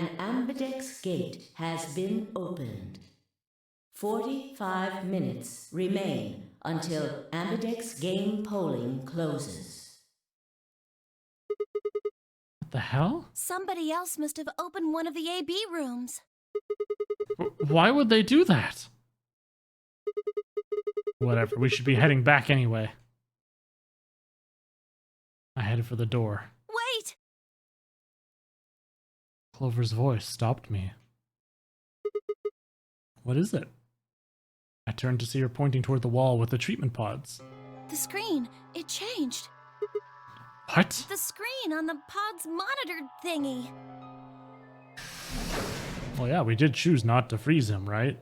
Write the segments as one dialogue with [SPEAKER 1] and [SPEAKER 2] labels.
[SPEAKER 1] An ambidex gate has been opened. 45 minutes remain until ambidex game polling closes.
[SPEAKER 2] What the hell?
[SPEAKER 3] Somebody else must have opened one of the AB rooms.
[SPEAKER 2] Why would they do that? Whatever, we should be heading back anyway. I headed for the door.
[SPEAKER 3] Wait!
[SPEAKER 2] Clover's voice stopped me. What is it? I turned to see her pointing toward the wall with the treatment pods.
[SPEAKER 3] The screen, it changed.
[SPEAKER 2] What?
[SPEAKER 3] The screen on the pod's monitor thingy.
[SPEAKER 2] Well, yeah, we did choose not to freeze him, right?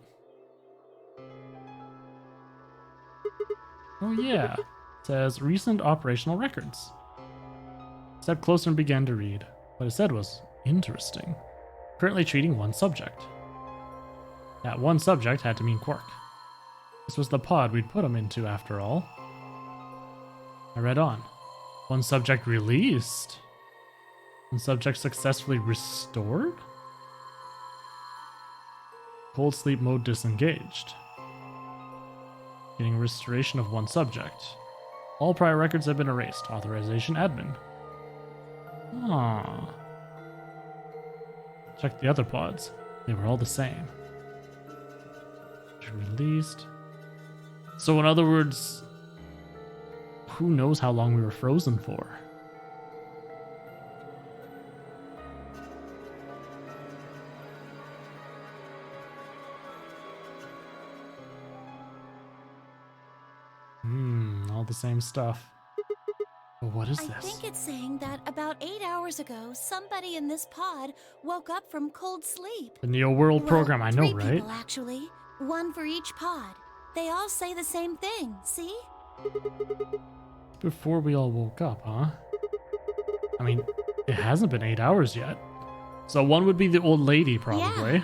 [SPEAKER 2] Oh yeah, it says recent operational records. Stepped closer and began to read. What it said was interesting. Currently treating one subject. That one subject had to mean Quark. This was the pod we'd put him into after all. I read on. One subject released. One subject successfully restored? Cold sleep mode disengaged. Getting restoration of one subject. All prior records have been erased. Authorization admin. Ah. Check the other pods. They were all the same. Released. So in other words, who knows how long we were frozen for? All the same stuff. But what is this?
[SPEAKER 3] I think it's saying that about 8 hours ago, somebody in this pod woke up from cold sleep.
[SPEAKER 2] The Neo World program, I know,
[SPEAKER 3] three
[SPEAKER 2] right?
[SPEAKER 3] people, actually. One for each pod. They all say the same thing, see?
[SPEAKER 2] Before we all woke up, huh? I mean, it hasn't been 8 hours yet. So one would be the old lady, probably.
[SPEAKER 3] Yeah.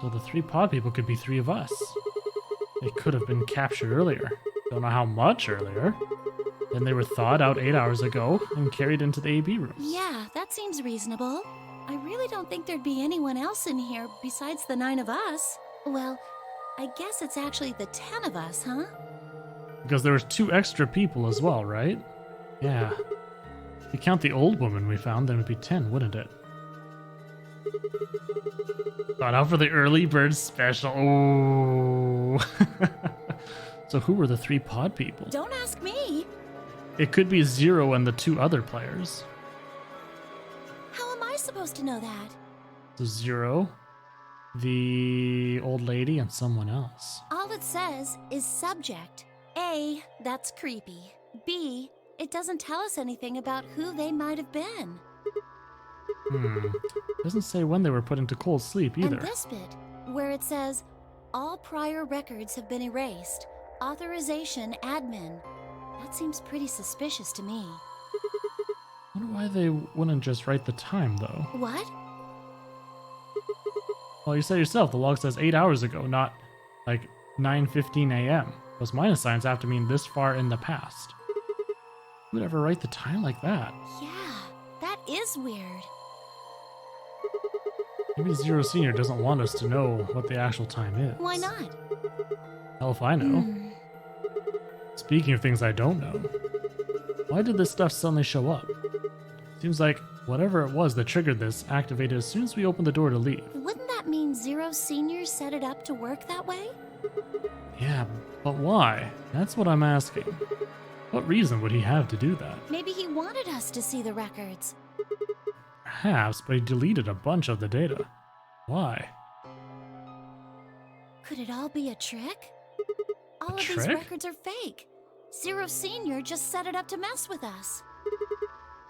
[SPEAKER 2] So the 3 pod people could be 3 of us. They could have been captured earlier. Don't know how much earlier. Then they were thawed out 8 hours ago and carried into the AB rooms.
[SPEAKER 3] Yeah, that seems reasonable. I really don't think there'd be anyone else in here besides the 9 of us. Well, I guess it's actually the 10 of us, huh?
[SPEAKER 2] Because there was 2 extra people as well, right? Yeah. If you count the old woman we found, then it'd be 10, wouldn't it? Thought out for the early bird special. Oh. So who were the 3 pod people?
[SPEAKER 3] Don't ask me.
[SPEAKER 2] It could be Zero and the 2 other players.
[SPEAKER 3] How am I supposed to know that?
[SPEAKER 2] So Zero, the old lady, and someone else.
[SPEAKER 3] All it says is subject. A, that's creepy. B, it doesn't tell us anything about who they might have been.
[SPEAKER 2] Doesn't say when they were put into cold sleep either.
[SPEAKER 3] And this bit, where it says, all prior records have been erased. Authorization admin. That seems pretty suspicious to me.
[SPEAKER 2] Wonder why they wouldn't just write the time, though.
[SPEAKER 3] What?
[SPEAKER 2] Well, you said yourself, the log says 8 hours ago, not like 9:15 a.m. Those minus signs have to mean this far in the past. Who would ever write the time like that?
[SPEAKER 3] Yeah, that is weird.
[SPEAKER 2] Maybe Zero Senior doesn't want us to know what the actual time is.
[SPEAKER 3] Why not?
[SPEAKER 2] Hell if I know. Speaking of things I don't know, why did this stuff suddenly show up? Seems like whatever it was that triggered this activated as soon as we opened the door to leave.
[SPEAKER 3] Wouldn't that mean Zero Senior set it up to work that way?
[SPEAKER 2] Yeah, but why? That's what I'm asking. What reason would he have to do that?
[SPEAKER 3] Maybe he wanted us to see the records.
[SPEAKER 2] Perhaps, but he deleted a bunch of the data. Why?
[SPEAKER 3] Could it all be a trick? All of
[SPEAKER 2] trick?
[SPEAKER 3] these records are fake. Zero Senior just set it up to mess with us.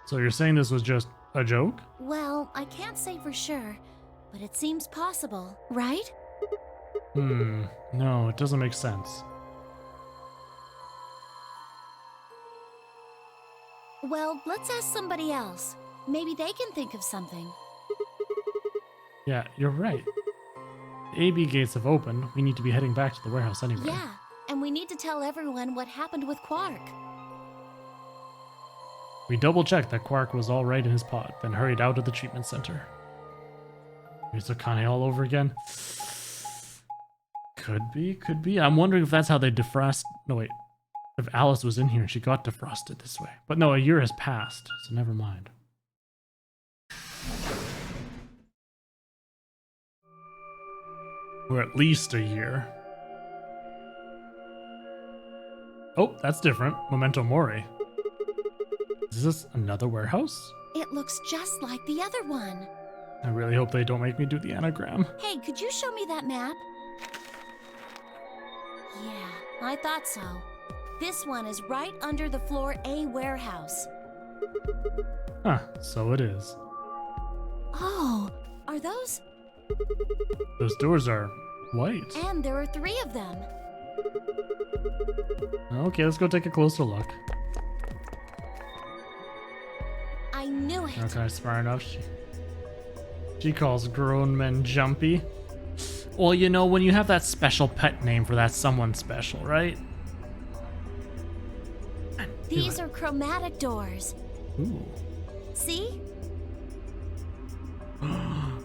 [SPEAKER 2] So you're saying this was just a joke?
[SPEAKER 3] Well, I can't say for sure, but it seems possible, right?
[SPEAKER 2] No, it doesn't make sense.
[SPEAKER 3] Well, let's ask somebody else. Maybe they can think of something.
[SPEAKER 2] Yeah, you're right. The AB gates have opened. We need to be heading back to the warehouse anyway.
[SPEAKER 3] Yeah, and we need to tell everyone what happened with Quark.
[SPEAKER 2] We double-checked that Quark was all right in his pod, then hurried out of the treatment center. Here's Akane all over again. Could be. I'm wondering if that's how they defrost... No, wait. If Alice was in here and she got defrosted this way. But no, a year has passed, so never mind. Or at least a year. Oh, that's different. Memento Mori. Is this another warehouse?
[SPEAKER 3] It looks just like the other one.
[SPEAKER 2] I really hope they don't make me do the anagram.
[SPEAKER 3] Hey, could you show me that map? Yeah, I thought so. This one is right under the floor A warehouse.
[SPEAKER 2] Huh, so it is.
[SPEAKER 3] Oh, are those?
[SPEAKER 2] Those doors are white.
[SPEAKER 3] And there are 3 of them.
[SPEAKER 2] Okay, let's go take a closer look.
[SPEAKER 3] I knew it.
[SPEAKER 2] Okay, smart enough. She calls grown men jumpy. Well, you know, when you have that special pet name for that someone special, right?
[SPEAKER 3] These are chromatic doors.
[SPEAKER 2] Ooh.
[SPEAKER 3] See?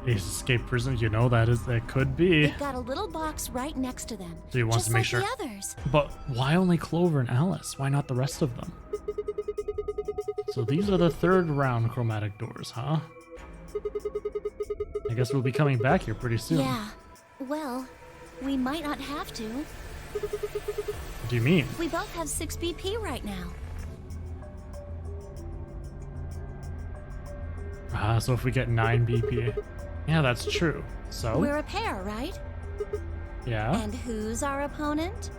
[SPEAKER 2] Ace escaped prison, you know that could be.
[SPEAKER 3] They've got a little box right next to them.
[SPEAKER 2] So he wants
[SPEAKER 3] just
[SPEAKER 2] to make
[SPEAKER 3] like
[SPEAKER 2] sure.
[SPEAKER 3] the others.
[SPEAKER 2] But why only Clover and Alice? Why not the rest of them? So these are the 3rd round chromatic doors, huh? I guess we'll be coming back here pretty soon.
[SPEAKER 3] Yeah. Well, we might not have to.
[SPEAKER 2] What do you mean?
[SPEAKER 3] We both have 6 BP right now.
[SPEAKER 2] So if we get 9 BP. Yeah, that's true. So?
[SPEAKER 3] We're a pair, right?
[SPEAKER 2] Yeah.
[SPEAKER 3] And who's our opponent?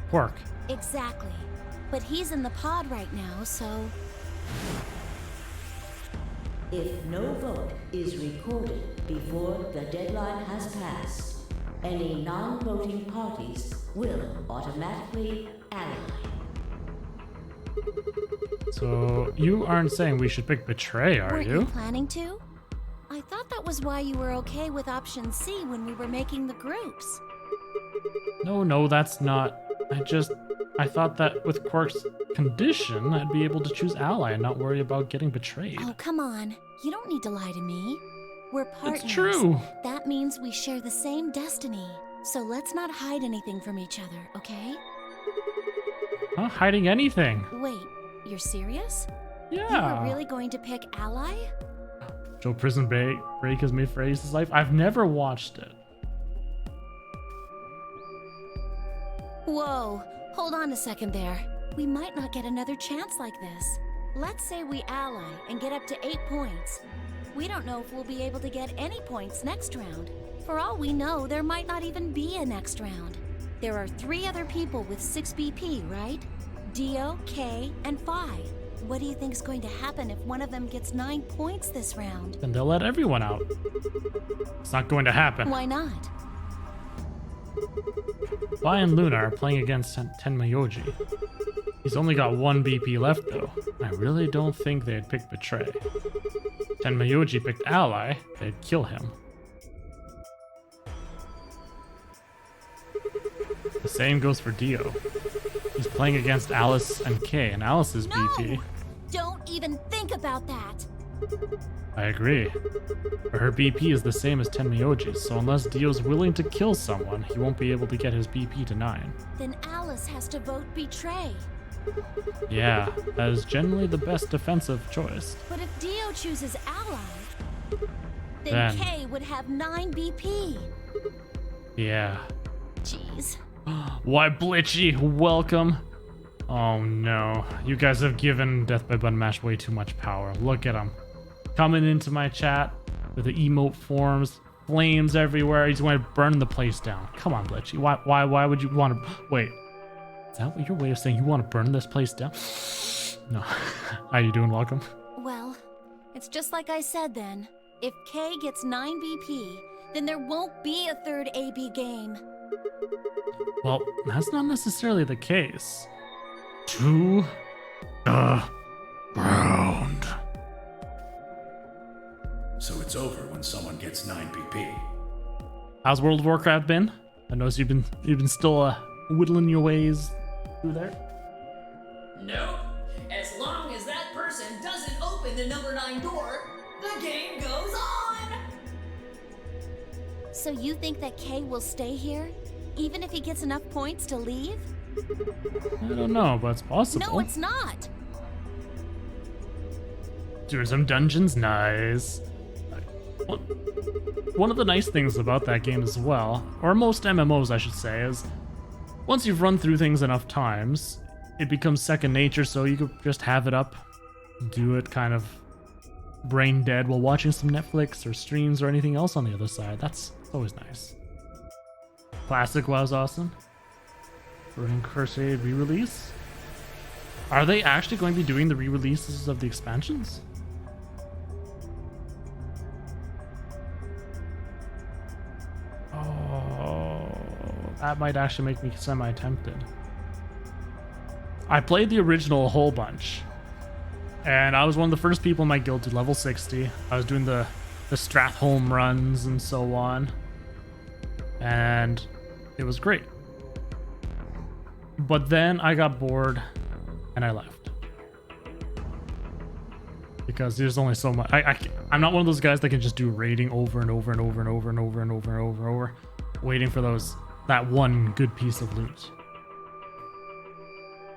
[SPEAKER 2] Quark.
[SPEAKER 3] Exactly. But he's in the pod right now, so...
[SPEAKER 1] If no vote is recorded before the deadline has passed, any non-voting parties will automatically ally.
[SPEAKER 2] So you aren't saying we should pick Betray, are
[SPEAKER 3] Weren't
[SPEAKER 2] you?
[SPEAKER 3] you planning to? I thought that was why you were okay with option C when we were making the groups.
[SPEAKER 2] No, that's not. I thought that with Quark's condition, I'd be able to choose ally and not worry about getting betrayed.
[SPEAKER 3] Oh, come on. You don't need to lie to me. We're partners.
[SPEAKER 2] It's true.
[SPEAKER 3] That means we share the same destiny. So let's not hide anything from each other, okay?
[SPEAKER 2] Not hiding anything.
[SPEAKER 3] Wait, you're serious?
[SPEAKER 2] Yeah.
[SPEAKER 3] You were really going to pick ally?
[SPEAKER 2] Joe Prison Break has made for Ace's life. I've never watched it.
[SPEAKER 3] Whoa, hold on a second there. We might not get another chance like this. Let's say we ally and get up to 8 points. We don't know if we'll be able to get any points next round. For all we know, there might not even be a next round. There are 3 other people with 6 BP, right? Dio, K, and Phi. What do you think is going to happen if one of them gets 9 points this round?
[SPEAKER 2] Then they'll let everyone out. It's not going to happen.
[SPEAKER 3] Why not?
[SPEAKER 2] Vi and Luna are playing against Tenmayoji. He's only got 1 BP left though. I really don't think they'd pick Betray. Tenmayoji picked Ally, they'd kill him. The same goes for Dio. He's playing against Alice and Kay, and Alice's
[SPEAKER 3] No!
[SPEAKER 2] BP.
[SPEAKER 3] Don't even think about that!
[SPEAKER 2] I agree. But her BP is the same as Tenmyoji's, so unless Dio's willing to kill someone, he won't be able to get his BP to 9.
[SPEAKER 3] Then Alice has to vote Betray.
[SPEAKER 2] Yeah, that is generally the best defensive choice.
[SPEAKER 3] But if Dio chooses Ally, then
[SPEAKER 2] Then-
[SPEAKER 3] Kay would have 9 BP.
[SPEAKER 2] Yeah.
[SPEAKER 3] Jeez.
[SPEAKER 2] Why, Blitchy, welcome. Oh no, you guys have given Death by Button Mash way too much power. Look at him. Coming into my chat with the emote forms, flames everywhere. He's going to burn the place down. Come on, Blitchy. Why would you want to... Wait. Is that what your way of saying you want to burn this place down? No. How you doing? Welcome.
[SPEAKER 3] Well, it's just like I said then. If Kay gets 9 BP, then there won't be a third AB game.
[SPEAKER 2] Well, that's not necessarily the case. To the ground.
[SPEAKER 4] So it's over when someone gets 9 BP.
[SPEAKER 2] How's World of Warcraft been? I noticed you've been still whittling your ways through there.
[SPEAKER 4] No,
[SPEAKER 5] As long as that person doesn't open the number 9 door, the game goes on!
[SPEAKER 3] So you think that Kay will stay here? Even if he gets enough points to leave?
[SPEAKER 2] I don't know, but it's possible.
[SPEAKER 3] No, it's not!
[SPEAKER 2] Doing some dungeons, nice. One of the nice things about that game as well, or most MMOs I should say, is once you've run through things enough times, it becomes second nature, so you could just have it up, do it kind of brain dead while watching some Netflix or streams or anything else on the other side. That's always nice. Classic WoW's awesome. Burning Crusade re-release? Are they actually going to be doing the re-releases of the expansions? Oh, that might actually make me semi-tempted. I played the original a whole bunch, and I was one of the first people in my guild to level 60. I was doing the Stratholme runs and so on, and it was great. But then I got bored, and I left. Because there's only so much. I'm not one of those guys that can just do raiding over and over and over and over and over and over and over and over, waiting for that one good piece of loot.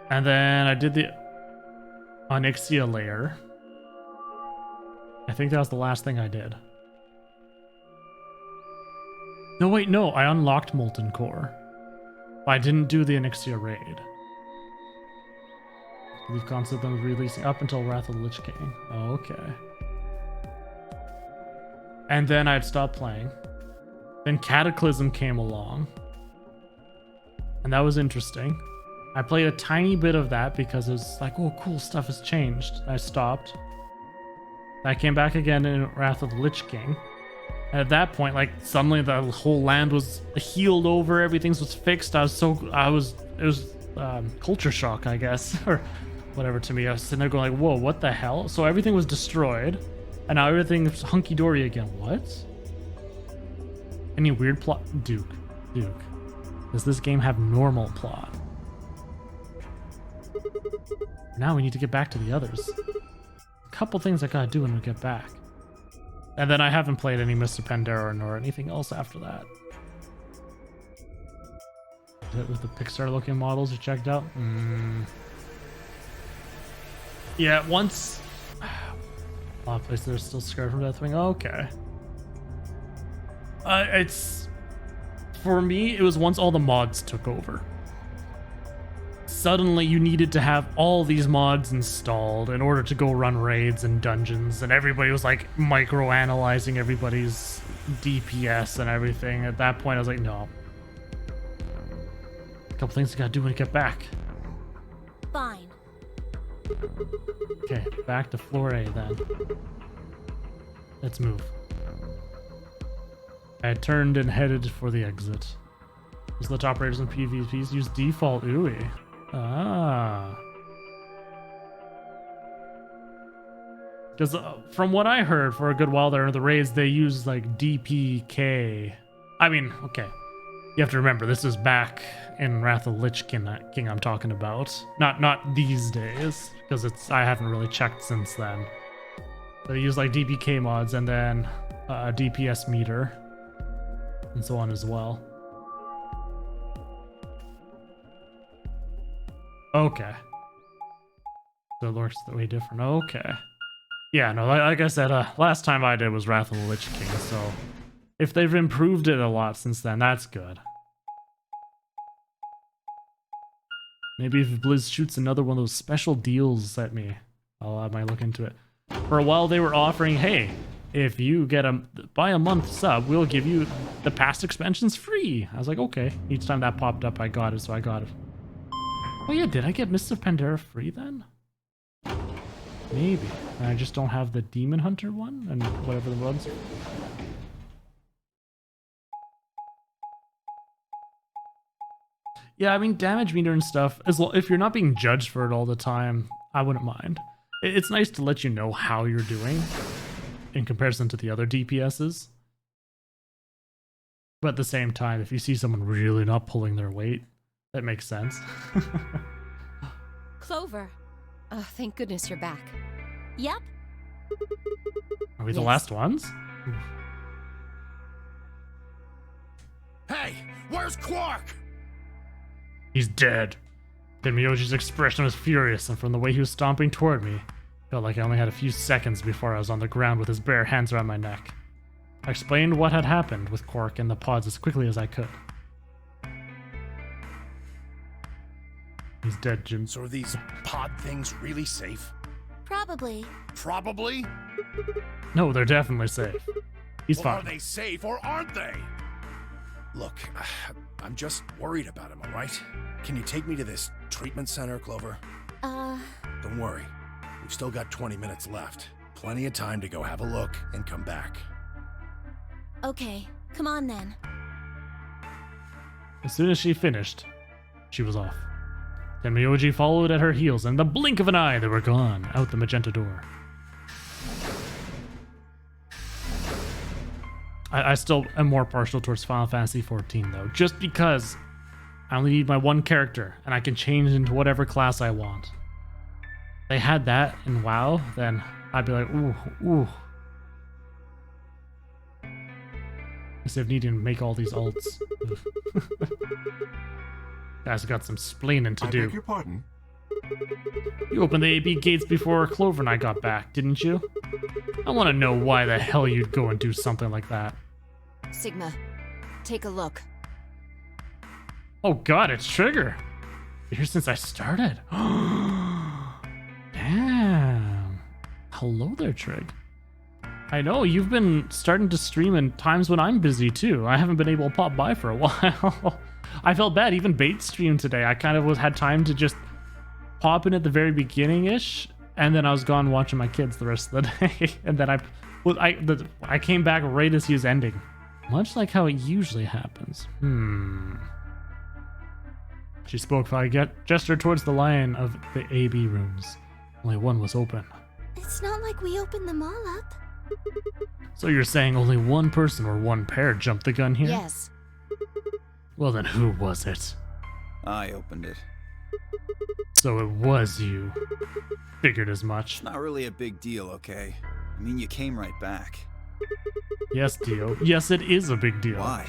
[SPEAKER 2] And then I did the Onyxia layer. I think that was the last thing I did. No, wait, no, I unlocked Molten Core. But I didn't do the Onyxia raid. We've concept them releasing up until Wrath of the Lich King. Oh, okay. And then I'd stopped playing. Then Cataclysm came along. And that was interesting. I played a tiny bit of that because it was like, oh, cool, stuff has changed. I stopped. I came back again in Wrath of the Lich King. And at that point, like, suddenly the whole land was healed over, everything was fixed. It was culture shock, I guess, or whatever to me. I was sitting there going like, whoa, what the hell? So everything was destroyed, and now everything's hunky-dory again. What? Any weird plot? Duke. Does this game have normal plot? Now we need to get back to the others. A couple things I gotta do when we get back. And then I haven't played any Mr. Pandora nor anything else after that. With the Pixar looking models you checked out? Yeah, once... A lot of places are still scared from Deathwing. Okay. It's... For me, it was once all the mods took over. Suddenly you needed to have all these mods installed in order to go run raids and dungeons, and everybody was like micro-analyzing everybody's DPS and everything. At that point I was like, no. A couple things I gotta do when I get back.
[SPEAKER 3] Fine.
[SPEAKER 2] Okay, back to floor A then. Let's move. I turned and headed for the exit. Just let operators and PvPs use default UI. Ah. Because from what I heard for a good while there in the raids, they use like DPK. I mean, okay. You have to remember, this is back in Wrath of the Lich King I'm talking about. Not these days, because I haven't really checked since then. They use like DPK mods and then a DPS meter and so on as well. Okay. So it looks way different. Okay. Yeah, no, like I said, last time I did was Wrath of the Lich King, so if they've improved it a lot since then, that's good. Maybe if Blizz shoots another one of those special deals at me, I might look into it. For a while they were offering, hey, if you get buy a month sub, we'll give you the past expansions free. I was like, okay. Each time that popped up, I got it, so I got it. Oh yeah, did I get Mists of Pandora free then? Maybe. And I just don't have the Demon Hunter one and whatever the ones. Yeah, I mean, damage meter and stuff, if you're not being judged for it all the time, I wouldn't mind. It's nice to let you know how you're doing in comparison to the other DPSs. But at the same time, if you see someone really not pulling their weight, that makes sense.
[SPEAKER 3] Clover,
[SPEAKER 6] Oh, thank goodness you're back.
[SPEAKER 3] Yep.
[SPEAKER 2] Are we the
[SPEAKER 6] Yes.
[SPEAKER 2] last ones?
[SPEAKER 7] Hey, where's Quark?
[SPEAKER 2] He's dead. Tenmyoji's expression was furious, and from the way he was stomping toward me, felt like I only had a few seconds before I was on the ground with his bare hands around my neck. I explained what had happened with Quark and the pods as quickly as I could. He's dead, Jim.
[SPEAKER 7] So are these pod things really safe?
[SPEAKER 3] Probably.
[SPEAKER 7] Probably.
[SPEAKER 2] No, they're definitely safe. He's
[SPEAKER 7] Well,
[SPEAKER 2] fine.
[SPEAKER 7] are they safe or aren't they? Look, I'm just worried about him, all right? Can you take me to this treatment center, Clover?
[SPEAKER 3] Don't
[SPEAKER 7] worry. We've still got 20 minutes left. Plenty of time to go have a look and come back.
[SPEAKER 3] Okay, come on then.
[SPEAKER 2] As soon as she finished, she was off. Tenmyoji followed at her heels, and in the blink of an eye, they were gone, out the magenta door. I still am more partial towards Final Fantasy XIV, though, just because I only need my one character, and I can change into whatever class I want. If they had that in WoW, then I'd be like, ooh. Instead of needing to make all these alts. Guys got some splaining to do.
[SPEAKER 8] I beg your pardon?
[SPEAKER 2] You opened the AB gates before Clover and I got back, didn't you? I want to know why the hell you'd go and do something like that.
[SPEAKER 6] Sigma, take a look.
[SPEAKER 2] Oh god, it's Trigger. Been here since I started. Damn. Hello there, Trig. I know, you've been starting to stream in times when I'm busy too. I haven't been able to pop by for a while. I felt bad, even Bait streamed today. I kind of had time to just pop in at the very beginning-ish, and then I was gone watching my kids the rest of the day. And then I came back right as he was ending. Much like how it usually happens. She spoke while I gestured towards the line of the AB rooms. Only one was open.
[SPEAKER 3] It's not like we opened them all up.
[SPEAKER 2] So you're saying only one person or one pair jumped the gun here?
[SPEAKER 6] Yes.
[SPEAKER 2] Well then who was it?
[SPEAKER 9] I opened it.
[SPEAKER 2] So it was you. Figured as much.
[SPEAKER 9] Not really a big deal, okay? I mean, you came right back.
[SPEAKER 2] Yes, Dio. Yes, it is a big deal.
[SPEAKER 9] Why?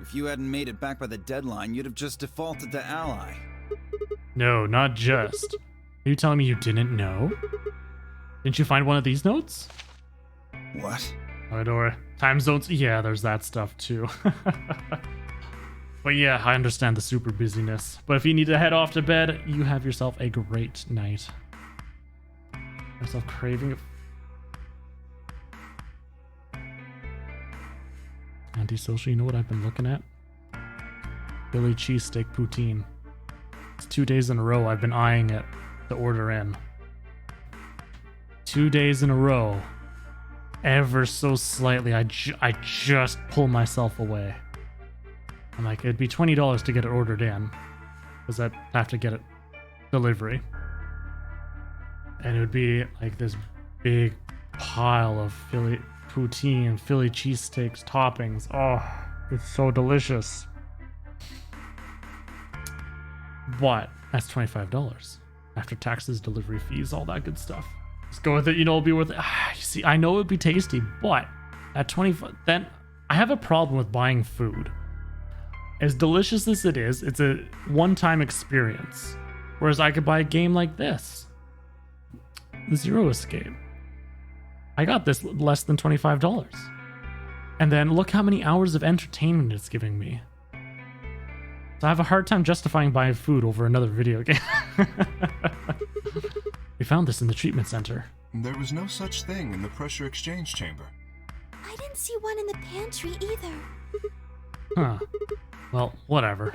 [SPEAKER 9] If you hadn't made it back by the deadline, you'd have just defaulted to Ally.
[SPEAKER 2] No, not just. Are you telling me you didn't know? Didn't you find one of these notes?
[SPEAKER 9] What?
[SPEAKER 2] Or time zones? Yeah, there's that stuff too. But yeah, I understand the super busyness. But if you need to head off to bed, you have yourself a great night. Myself craving it. Antisocial, you know what I've been looking at? Philly cheesesteak poutine. It's 2 days in a row I've been eyeing it to order in. 2 days in a row. Ever so slightly, I just pull myself away. I'm like, it'd be $20 to get it ordered in, because I'd have to get it delivery. And it would be like this big pile of Philly poutine, Philly cheesesteaks, toppings. Oh, it's so delicious. But that's $25 after taxes, delivery fees, all that good stuff. Just go with it, you know, it'll be worth it. You see, I know it'd be tasty, but at 25, then I have a problem with buying food. As delicious as it is, it's a one-time experience. Whereas I could buy a game like this, the Zero Escape. I got this less than $25. And then look how many hours of entertainment it's giving me. So I have a hard time justifying buying food over another video game. We found this in the treatment center.
[SPEAKER 8] There was no such thing in the pressure exchange chamber.
[SPEAKER 3] I didn't see one in the pantry either.
[SPEAKER 2] Huh. Well, whatever.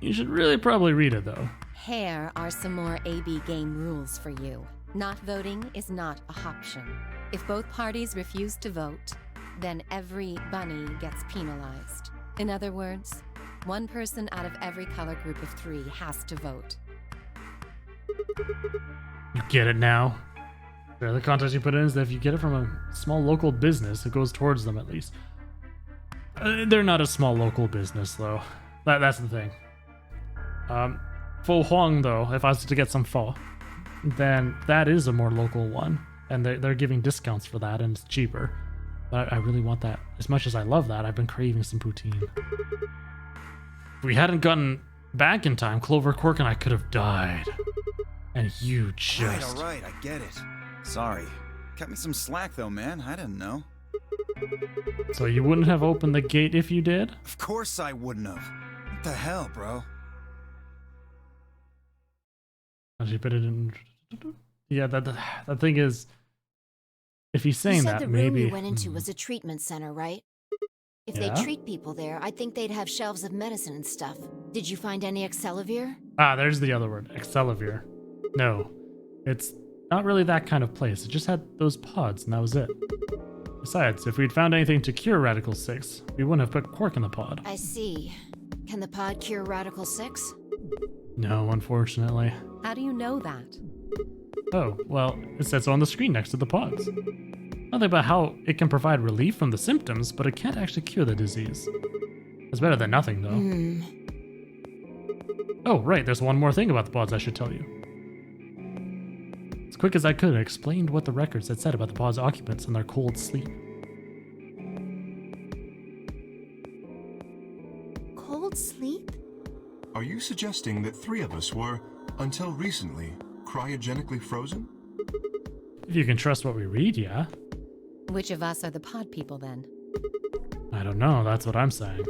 [SPEAKER 2] You should really probably read it, though.
[SPEAKER 6] Here are some more AB game rules for you. Not voting is not a option. If both parties refuse to vote, then every bunny gets penalized. In other words, one person out of every color group of 3 has to vote.
[SPEAKER 2] You get it now? The other context you put in is that if you get it from a small local business, it goes towards them at least. They're not a small local business, though. That's the thing. Fo Huang, though, if I was to get some pho, then that is a more local one. And they're giving discounts for that, and it's cheaper. But I really want that. As much as I love that, I've been craving some poutine. If we hadn't gotten back in time, Clover, Quark, and I could have died. And you just...
[SPEAKER 9] All right, I get it. Sorry. Cut me some slack, though, man. I didn't know.
[SPEAKER 2] So you wouldn't have opened the gate if you did?
[SPEAKER 9] Of course I wouldn't have. What the hell, bro?
[SPEAKER 2] Yeah, the thing is, if he's saying that, maybe...
[SPEAKER 3] You said the room you went into was a treatment center, right? If
[SPEAKER 2] Yeah?
[SPEAKER 3] they treat people there, I think they'd have shelves of medicine and stuff. Did you find any Excelavir?
[SPEAKER 2] Ah, there's the other word, Excelavir. No, it's not really that kind of place. It just had those pods, and that was it. Besides, if we'd found anything to cure Radical 6, we wouldn't have put Quark in the pod.
[SPEAKER 3] I see. Can the pod cure Radical 6?
[SPEAKER 2] No, unfortunately.
[SPEAKER 6] How do you know that?
[SPEAKER 2] Oh, well, it says so on the screen next to the pods. Nothing about how it can provide relief from the symptoms, but it can't actually cure the disease. It's better than nothing, though. Oh, right, there's one more thing about the pods I should tell you. As quick as I could, I explained what the records had said about the pod's occupants and their cold sleep.
[SPEAKER 3] Cold sleep?
[SPEAKER 8] Are you suggesting that 3 of us were, until recently, cryogenically frozen?
[SPEAKER 2] If you can trust what we read, yeah.
[SPEAKER 6] Which of us are the pod people then?
[SPEAKER 2] I don't know, that's what I'm saying.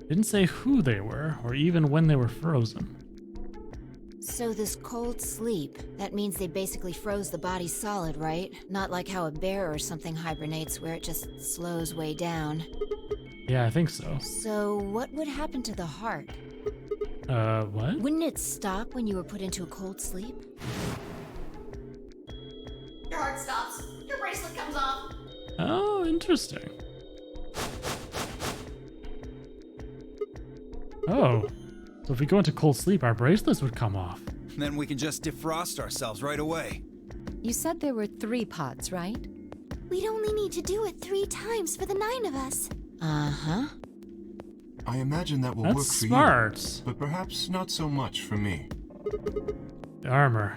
[SPEAKER 2] Didn't say who they were, or even when they were frozen.
[SPEAKER 3] So this cold sleep, that means they basically froze the body solid, right? Not like how a bear or something hibernates where it just slows way down.
[SPEAKER 2] Yeah, I think so.
[SPEAKER 3] So what would happen to the heart?
[SPEAKER 2] What?
[SPEAKER 3] Wouldn't it stop when you were put into a cold sleep?
[SPEAKER 5] Your heart stops. Your bracelet comes off.
[SPEAKER 2] Oh, interesting. Oh, so if we go into cold sleep, our bracelets would come off.
[SPEAKER 9] Then we can just defrost ourselves right away.
[SPEAKER 6] You said there were 3 pods, right?
[SPEAKER 3] We'd only need to do it 3 times for the 9 of us. Uh-huh.
[SPEAKER 8] I imagine that will
[SPEAKER 2] That's
[SPEAKER 8] work for
[SPEAKER 2] smart.
[SPEAKER 8] you, but perhaps not so much for me.
[SPEAKER 2] Armor.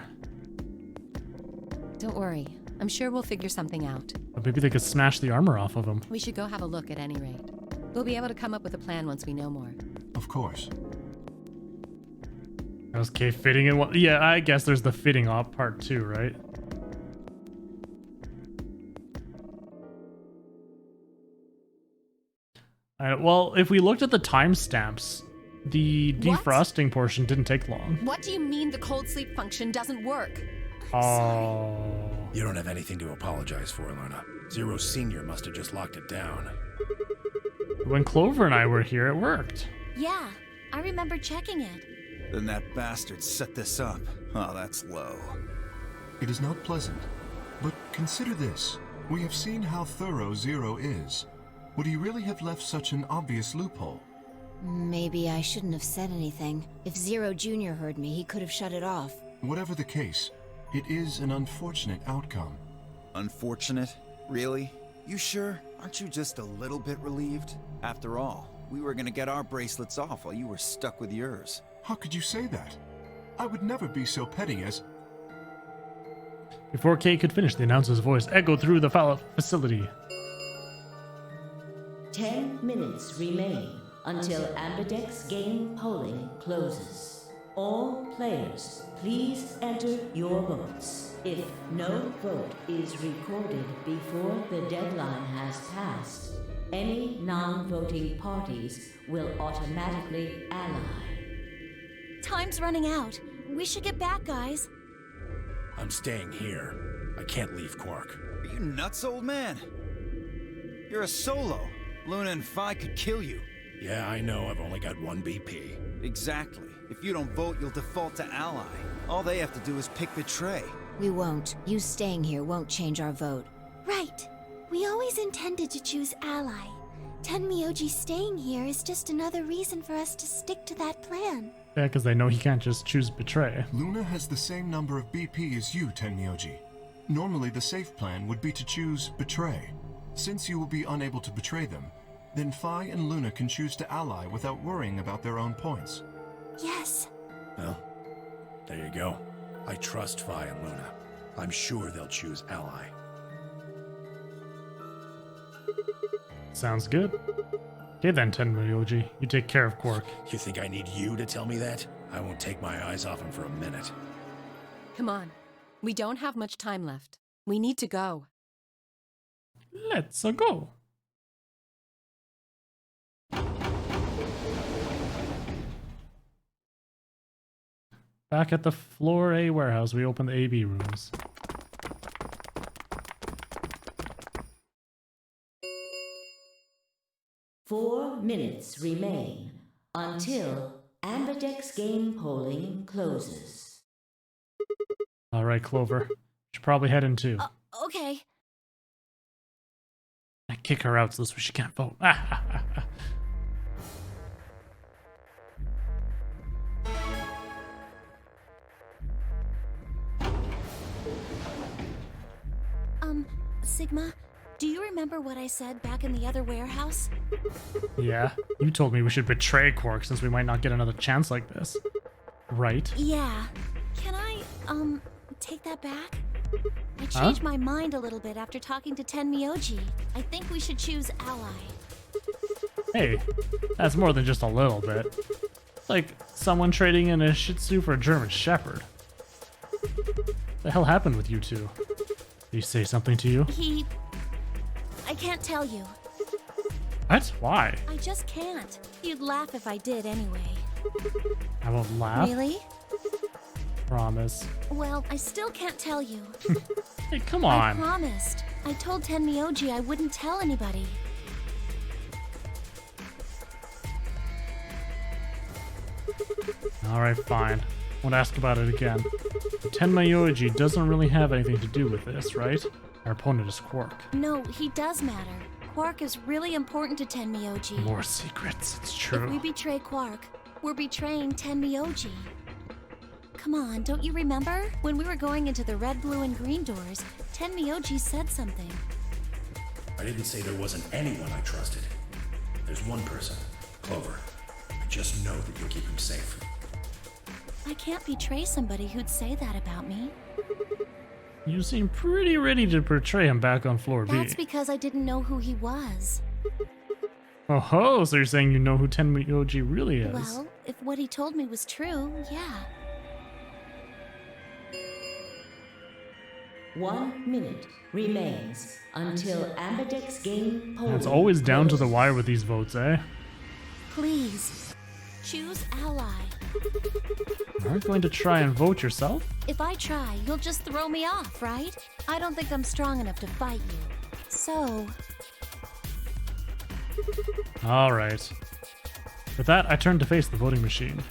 [SPEAKER 6] Don't worry. I'm sure we'll figure something out.
[SPEAKER 2] But maybe they could smash the armor off of them.
[SPEAKER 6] We should go have a look at any rate. We'll be able to come up with a plan once we know more.
[SPEAKER 8] Of course.
[SPEAKER 2] Okay, fitting in one. Yeah, I guess there's the fitting op part too, right? Well, if we looked at the timestamps, the defrosting portion didn't take long.
[SPEAKER 6] What do you mean the cold sleep function doesn't work?
[SPEAKER 2] Oh.
[SPEAKER 4] You don't have anything to apologize for, Luna. Zero Senior must have just locked it down.
[SPEAKER 2] When Clover and I were here, it worked.
[SPEAKER 3] Yeah, I remember checking it.
[SPEAKER 9] Then that bastard set this up. Oh, that's low.
[SPEAKER 8] It is not pleasant. But consider this. We have seen how thorough Zero is. Would he really have left such an obvious loophole?
[SPEAKER 3] Maybe I shouldn't have said anything. If Zero Jr. heard me, he could have shut it off.
[SPEAKER 8] Whatever the case, it is an unfortunate outcome.
[SPEAKER 9] Unfortunate? Really? You sure? Aren't you just a little bit relieved? After all, we were gonna get our bracelets off while you were stuck with yours.
[SPEAKER 8] How could you say that? I would never be so petty as...
[SPEAKER 2] Before Kate could finish, the announcer's voice echoed through the facility.
[SPEAKER 1] 10 minutes remain until Ambidex game polling closes. All players, please enter your votes. If no vote is recorded before the deadline has passed, any non-voting parties will automatically ally.
[SPEAKER 3] Time's running out. We should get back, guys.
[SPEAKER 4] I'm staying here. I can't leave Quark.
[SPEAKER 9] Are you nuts, old man? You're a solo. Luna and Phi could kill you.
[SPEAKER 4] Yeah, I know. I've only got 1 BP.
[SPEAKER 9] Exactly. If you don't vote, you'll default to ally. All they have to do is pick Betray.
[SPEAKER 3] We won't. You staying here won't change our vote. Right. We always intended to choose ally. Tenmyoji staying here is just another reason for us to stick to that plan.
[SPEAKER 2] Yeah, because they know he can't just choose Betray.
[SPEAKER 8] Luna has the same number of BP as you, Tenmyoji. Normally, the safe plan would be to choose Betray. Since you will be unable to betray them, then Phi and Luna can choose to ally without worrying about their own points.
[SPEAKER 3] Yes.
[SPEAKER 4] Well,
[SPEAKER 7] There you go. I trust Vi and Luna. I'm sure they'll choose Ally.
[SPEAKER 2] Sounds good. Okay then, Tenmyoji. You take care of Quark.
[SPEAKER 7] You think I need you to tell me that? I won't take my eyes off him for a minute.
[SPEAKER 6] Come on. We don't have much time left. We need to go.
[SPEAKER 2] Let's go. Back at the Floor A warehouse, we open the AB rooms.
[SPEAKER 1] Four minutes remain until Ambidex game polling closes.
[SPEAKER 2] All right, Clover. Should probably head in too.
[SPEAKER 3] Okay.
[SPEAKER 2] I kick her out so she can't vote.
[SPEAKER 3] Sigma, do you remember what I said back in the other warehouse?
[SPEAKER 2] Yeah, you told me we should betray Quark since we might not get another chance like this. Right?
[SPEAKER 3] Yeah. Can I, take that back? I changed my mind a little bit after talking to Tenmyoji. I think we should choose Ally.
[SPEAKER 2] Hey, that's more than just a little bit. It's like someone trading in a Shih Tzu for a German Shepherd. The hell happened with you two? Did he say something to you?
[SPEAKER 3] I can't tell you.
[SPEAKER 2] What? Why?
[SPEAKER 3] I just can't. You'd laugh if I did anyway.
[SPEAKER 2] I won't laugh.
[SPEAKER 3] Really?
[SPEAKER 2] Promise.
[SPEAKER 3] Well, I still can't tell you.
[SPEAKER 2] Hey, come
[SPEAKER 3] I
[SPEAKER 2] on.
[SPEAKER 3] promised. I told Tenmyoji I wouldn't tell anybody.
[SPEAKER 2] Alright, fine. Won't ask about it again. Tenmyoji doesn't really have anything to do with this, right? Our opponent is Quark.
[SPEAKER 3] No, he does matter. Quark is really important to Tenmyoji.
[SPEAKER 2] More secrets, it's
[SPEAKER 3] If
[SPEAKER 2] true.
[SPEAKER 3] we betray Quark, we're betraying Tenmyoji. Come on, don't you remember? When we were going into the red, blue, and green doors, Tenmyoji said something.
[SPEAKER 7] I didn't say there wasn't anyone I trusted. There's one person, Clover. I just know that you'll keep him safe.
[SPEAKER 3] I can't betray somebody who'd say that about me.
[SPEAKER 2] You seem pretty ready to portray him back on floor B.
[SPEAKER 3] That's because I didn't know who he was.
[SPEAKER 2] Oh ho, so you're saying you know who Tenmyoji really is?
[SPEAKER 3] Well, if what he told me was true, yeah.
[SPEAKER 1] 1 minute remains until Ambidex game polling.
[SPEAKER 2] It's always down to the wire with these votes, eh?
[SPEAKER 3] Please, choose Ally.
[SPEAKER 2] Aren't going to try and vote yourself?
[SPEAKER 3] If I try, you'll just throw me off, right? I don't think I'm strong enough to fight you. So,
[SPEAKER 2] Alright. With that, I turned to face the voting machine.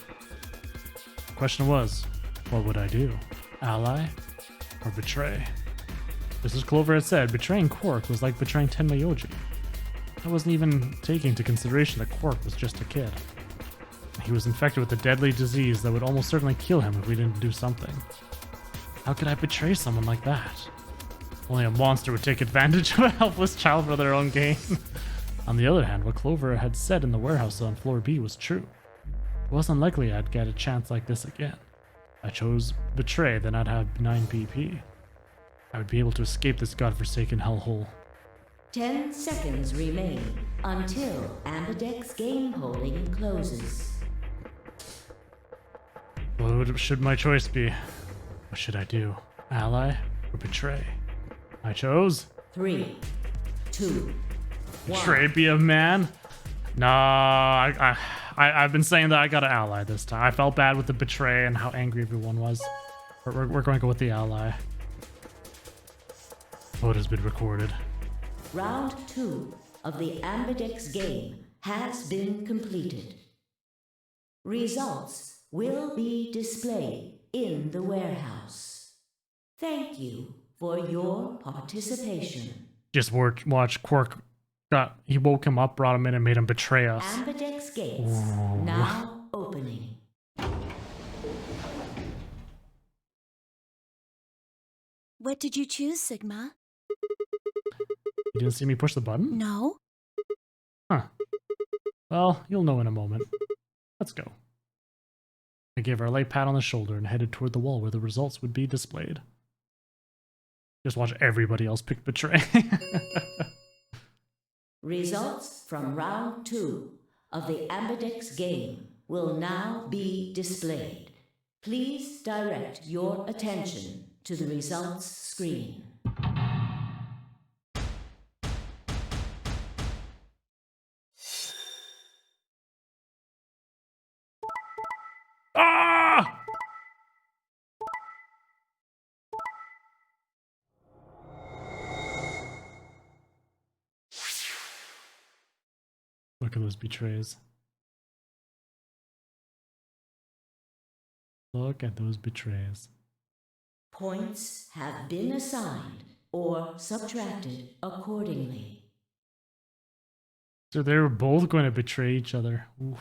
[SPEAKER 2] The question was, what would I do? Ally or betray? Just as Clover had said, betraying Quark was like betraying Tenmyoji. I wasn't even taking into consideration that Quark was just a kid. He was infected with a deadly disease that would almost certainly kill him if we didn't do something. How could I betray someone like that? Only a monster would take advantage of a helpless child for their own gain. On the other hand, what Clover had said in the warehouse on floor B was true. It wasn't likely I'd get a chance like this again. I chose betray, then I'd have 9 BP. I would be able to escape this godforsaken hellhole.
[SPEAKER 1] 10 seconds remain until Ambidex game polling closes.
[SPEAKER 2] What should my choice be? What should I do? Ally or betray? I chose
[SPEAKER 1] 3, 2, 1.
[SPEAKER 2] betray. Be a man. Nah, I've been saying that I got an ally this time. I felt bad with the betray and how angry everyone was. We're going to go with the ally. Vote has been recorded.
[SPEAKER 1] Round 2 of the Ambidex game has been completed. Results will be displayed in the warehouse. Thank you for your participation.
[SPEAKER 2] Just watch Quark. He woke him up, brought him in, and made him betray us.
[SPEAKER 1] Ambidex gates now opening.
[SPEAKER 3] What did you choose, Sigma?
[SPEAKER 2] You didn't see me push the button?
[SPEAKER 3] No?
[SPEAKER 2] Huh. Well, you'll know in a moment. Let's go. I gave her a light pat on the shoulder and headed toward the wall where the results would be displayed. Just watch everybody else pick Betray.
[SPEAKER 1] Results from round 2 of the Ambidex game will now be displayed. Please direct your attention to the results screen.
[SPEAKER 2] Ah! Look at those betrays. Look at those betrays.
[SPEAKER 1] Points have been assigned or subtracted accordingly.
[SPEAKER 2] So they were both going to betray each other. Oof.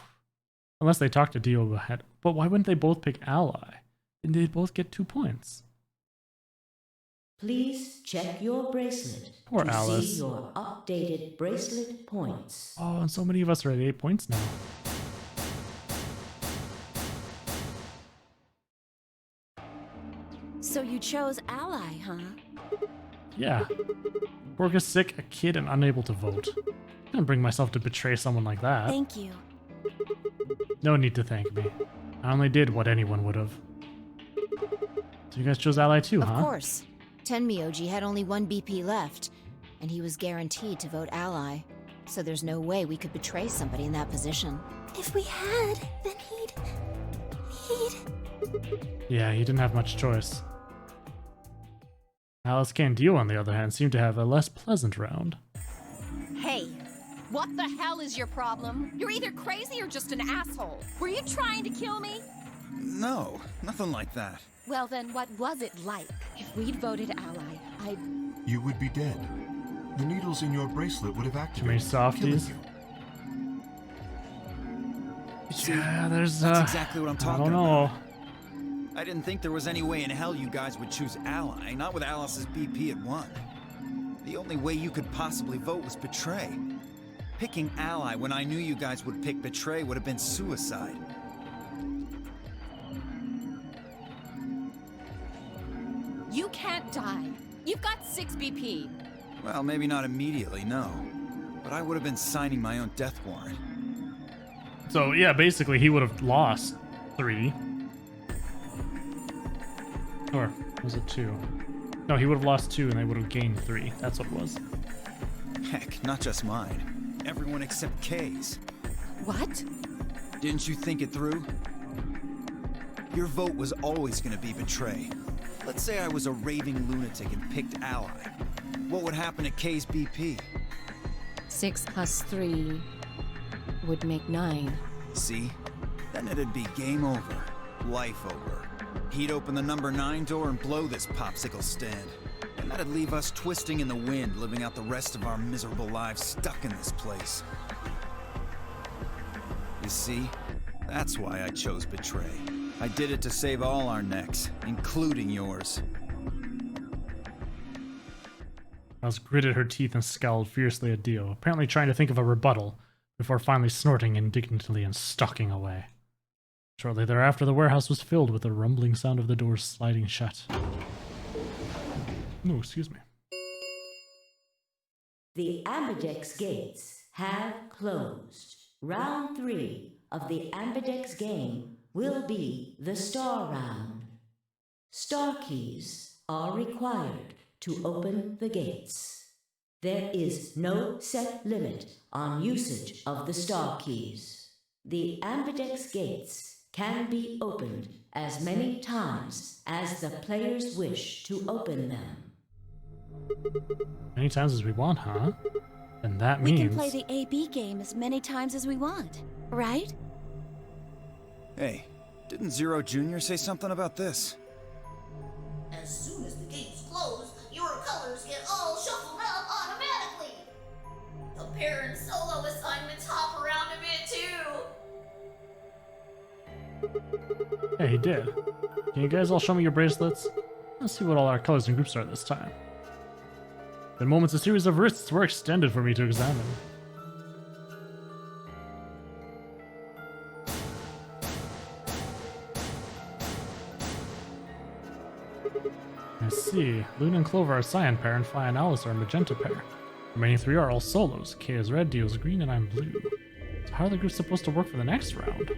[SPEAKER 2] Unless they talked to Dio ahead. But why wouldn't they both pick Ally? Didn't they both get 2 points?
[SPEAKER 1] Please check your bracelet
[SPEAKER 2] Poor
[SPEAKER 1] to
[SPEAKER 2] Alice.
[SPEAKER 1] see your updated bracelet points.
[SPEAKER 2] Oh, and so many of us are at 8 points now.
[SPEAKER 3] So you chose Ally, huh?
[SPEAKER 2] Yeah. Borga's sick, a kid, and unable to vote. I can't bring myself to betray someone like that.
[SPEAKER 3] Thank you.
[SPEAKER 2] No need to thank me. I only did what anyone would have. So you guys chose Ally too, huh?
[SPEAKER 6] Of course. Tenmyoji had only 1 BP left, and he was guaranteed to vote Ally. So there's no way we could betray somebody in that position.
[SPEAKER 3] If we had, then he'd...
[SPEAKER 2] Yeah, he didn't have much choice. Alice Candio, on the other hand, seemed to have a less pleasant round.
[SPEAKER 10] Hey, what the hell is your problem? You're either crazy or just an asshole. Were you trying to kill me?
[SPEAKER 9] No, nothing like that.
[SPEAKER 10] Well then, what was it like? If we'd voted Ally, I'd...
[SPEAKER 8] You would be dead. The needles in your bracelet would have
[SPEAKER 2] Too many
[SPEAKER 8] activated, killing
[SPEAKER 2] softies.
[SPEAKER 8] you.
[SPEAKER 9] See,
[SPEAKER 2] Yeah, there's
[SPEAKER 9] that's exactly what I'm
[SPEAKER 2] I
[SPEAKER 9] talking
[SPEAKER 2] don't know.
[SPEAKER 9] about. I didn't think there was any way in hell you guys would choose Ally, not with Alice's BP at 1. The only way you could possibly vote was Betray. Picking Ally when I knew you guys would pick Betray would have been suicide.
[SPEAKER 10] You can't die. You've got 6 BP.
[SPEAKER 9] Well, maybe not immediately, no. But I would have been signing my own death warrant.
[SPEAKER 2] So yeah, basically he would have lost 3. Or was it 2? No, he would have lost 2 and they would have gained 3. That's what it was.
[SPEAKER 9] Heck, not just mine. Everyone except Kay's.
[SPEAKER 10] What?
[SPEAKER 9] Didn't you think it through? Your vote was always gonna be Betray. Let's say I was a raving lunatic and picked Ally. What would happen to Kay's BP?
[SPEAKER 6] 6 plus 3 would make 9.
[SPEAKER 9] See? Then it'd be game over. Life over. He'd open the number 9 door and blow this popsicle stand. And that'd leave us twisting in the wind, living out the rest of our miserable lives stuck in this place. You see? That's why I chose Betray. I did it to save all our necks, including yours.
[SPEAKER 2] Alice gritted her teeth and scowled fiercely at Dio, apparently trying to think of a rebuttal, before finally snorting indignantly and stalking away. Shortly thereafter, the warehouse was filled with the rumbling sound of the doors sliding shut. No, excuse me.
[SPEAKER 1] The Ambidex gates have closed. Round 3 of the Ambidex game will be the Star Round. Star keys are required to open the gates. There is no set limit on usage of the Star keys. The Ambidex gates can be opened as many times as the players wish to open them.
[SPEAKER 2] Many times as we want, huh? And that
[SPEAKER 3] We
[SPEAKER 2] means...
[SPEAKER 3] can play the AB game as many times as we want, right?
[SPEAKER 9] Hey, didn't Zero Jr. say something about this?
[SPEAKER 5] As soon as the gates close, your colors get all shuffled up automatically. The pair and solo assignments hop around a bit too.
[SPEAKER 2] Yeah, he did. Can you guys all show me your bracelets? Let's see what all our colors and groups are this time. In moments, a series of wrists were extended for me to examine. see. Luna and Clover are cyan pair, and Fi and Alice are a magenta pair. The remaining 3 are all solos. Kay is red, Dio's green, and I'm blue. So how are the groups supposed to work for the next round?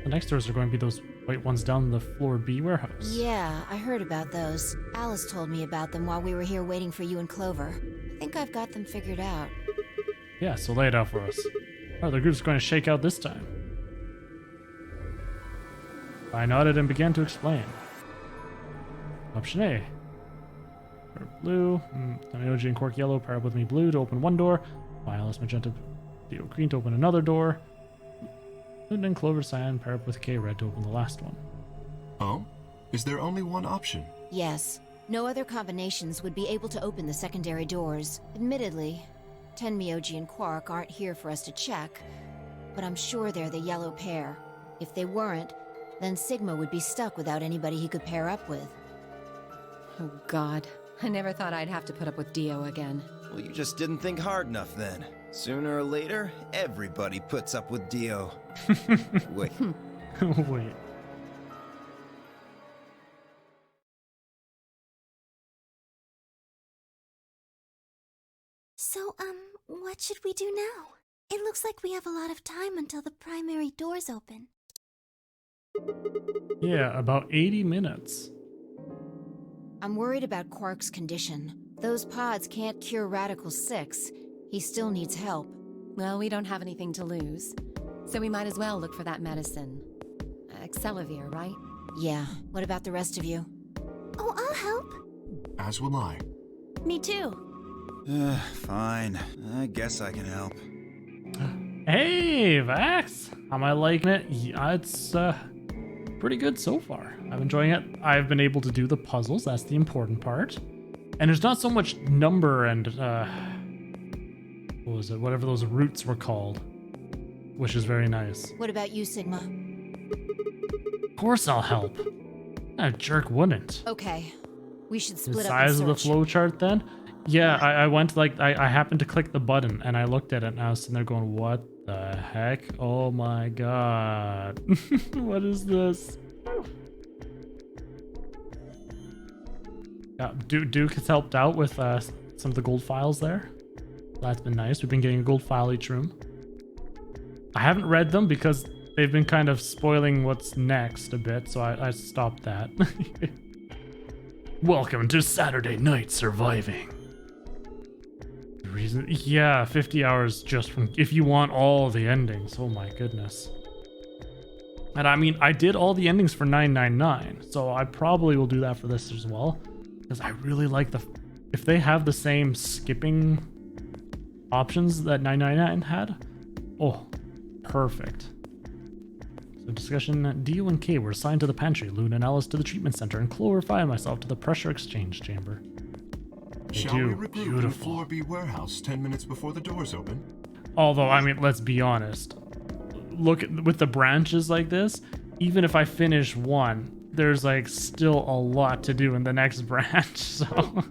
[SPEAKER 2] The next doors are going to be those white ones down the floor B warehouse.
[SPEAKER 3] Yeah, I heard about those. Alice told me about them while we were here waiting for you and Clover. I think I've got them figured out.
[SPEAKER 2] Yeah, so lay it out for us. How are the groups going to shake out this time? I nodded and began to explain. Option A. Pair blue. Tenmyoji and Quark yellow pair up with me blue to open one door. Alice magenta, Dio green to open another door. Luna and Clover cyan pair up with K red to open the last one.
[SPEAKER 8] Oh? Is there only one option?
[SPEAKER 3] Yes. No other combinations would be able to open the secondary doors. Admittedly, Tenmyoji and Quark aren't here for us to check, but I'm sure they're the yellow pair. If they weren't, then Sigma would be stuck without anybody he could pair up with.
[SPEAKER 6] Oh god, I never thought I'd have to put up with Dio again.
[SPEAKER 9] Well, you just didn't think hard enough then. Sooner or later, everybody puts up with Dio. Wait.
[SPEAKER 2] Wait.
[SPEAKER 11] So, what should we do now? It looks like we have a lot of time until the primary doors open.
[SPEAKER 2] Yeah, about 80 minutes.
[SPEAKER 3] I'm worried about Quark's condition. Those pods can't cure Radical 6. He still needs help.
[SPEAKER 6] Well, we don't have anything to lose, so we might as well look for that medicine. Excelivir, right?
[SPEAKER 3] Yeah. What about the rest of you?
[SPEAKER 11] Oh, I'll help.
[SPEAKER 8] As will I.
[SPEAKER 11] Me too.
[SPEAKER 9] Fine. I guess I can help.
[SPEAKER 2] Hey, Vax! Am I liking it? Yeah, it's pretty good so far. I'm enjoying it. I've been able to do the puzzles. That's the important part. And there's not so much number and what was it? Whatever those roots were called, which is very nice.
[SPEAKER 3] What about you, Sigma?
[SPEAKER 2] Of course I'll help. A jerk wouldn't.
[SPEAKER 3] Okay. We should
[SPEAKER 2] The
[SPEAKER 3] split up
[SPEAKER 2] size
[SPEAKER 3] and
[SPEAKER 2] of the
[SPEAKER 3] search.
[SPEAKER 2] flowchart then? Yeah, I went like, I happened to click the button and I looked at it and I was sitting there going, what the heck? Oh my god. What is this? Yeah, Duke has helped out with some of the gold files there. That's been nice. We've been getting a gold file each room. I haven't read them because they've been kind of spoiling what's next a bit, so I stopped that. Welcome to Saturday Night Surviving. The reason, yeah, 50 hours just from, if you want all the endings. Oh my goodness. And I mean, I did all the endings for 999, so I probably will do that for this as well. Because I really like if they have the same skipping options that 999 had. Oh, perfect. So discussion, Dio and Kay were assigned to the pantry, Luna and Alice to the treatment center, and Clover and myself to the pressure exchange chamber.
[SPEAKER 8] Shall we regroup in the floor B warehouse 10 minutes before the doors open?
[SPEAKER 2] Although, I mean, let's be honest. Look, with the branches like this, even if I finish one, there's like still a lot to do in the next branch, so.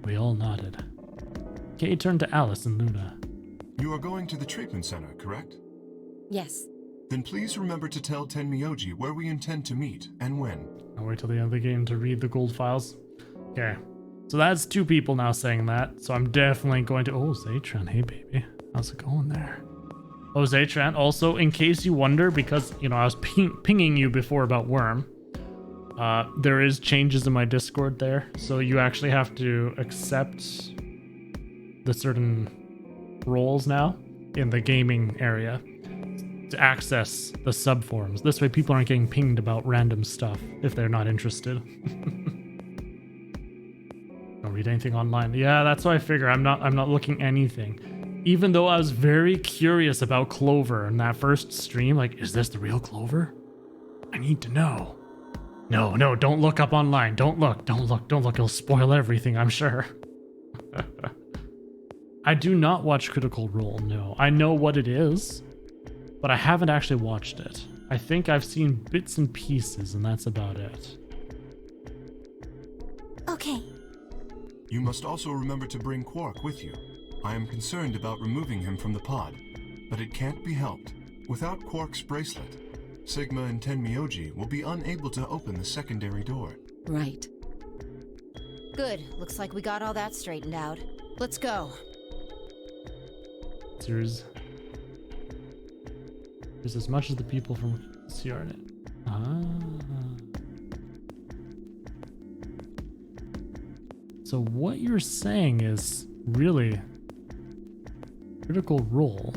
[SPEAKER 2] We all nodded. Kay turned to Alice and Luna.
[SPEAKER 8] You are going to the treatment center, correct?
[SPEAKER 6] Yes.
[SPEAKER 8] Then please remember to tell Tenmyoji where we intend to meet and when.
[SPEAKER 2] I'll wait till the end of the game to read the gold files. Okay. So that's 2 people now saying that. So I'm definitely going to... Oh, Zatran. Hey, baby. How's it going there? Oh, Zatran. Also, in case you wonder, because, you know, I was pinging you before about Worm. There is changes in my Discord there. So you actually have to accept the certain roles now in the gaming area to access the subforums. This way people aren't getting pinged about random stuff if they're not interested. Don't read anything online. Yeah, that's what I figure. I'm not looking anything. Even though I was very curious about Clover in that first stream, like, is this the real Clover? I need to know. No, don't look up online. Don't look. It'll spoil everything, I'm sure. I do not watch Critical Role, no. I know what it is, but I haven't actually watched it. I think I've seen bits and pieces, and that's about it.
[SPEAKER 11] Okay.
[SPEAKER 8] You must also remember to bring Quark with you. I am concerned about removing him from the pod, but it can't be helped. Without Quark's bracelet, Sigma and Tenmyoji will be unable to open the secondary door.
[SPEAKER 6] Right. Good. Looks like we got all that straightened out. Let's go.
[SPEAKER 2] There's as much as the people from CRN. So what you're saying is really Critical Role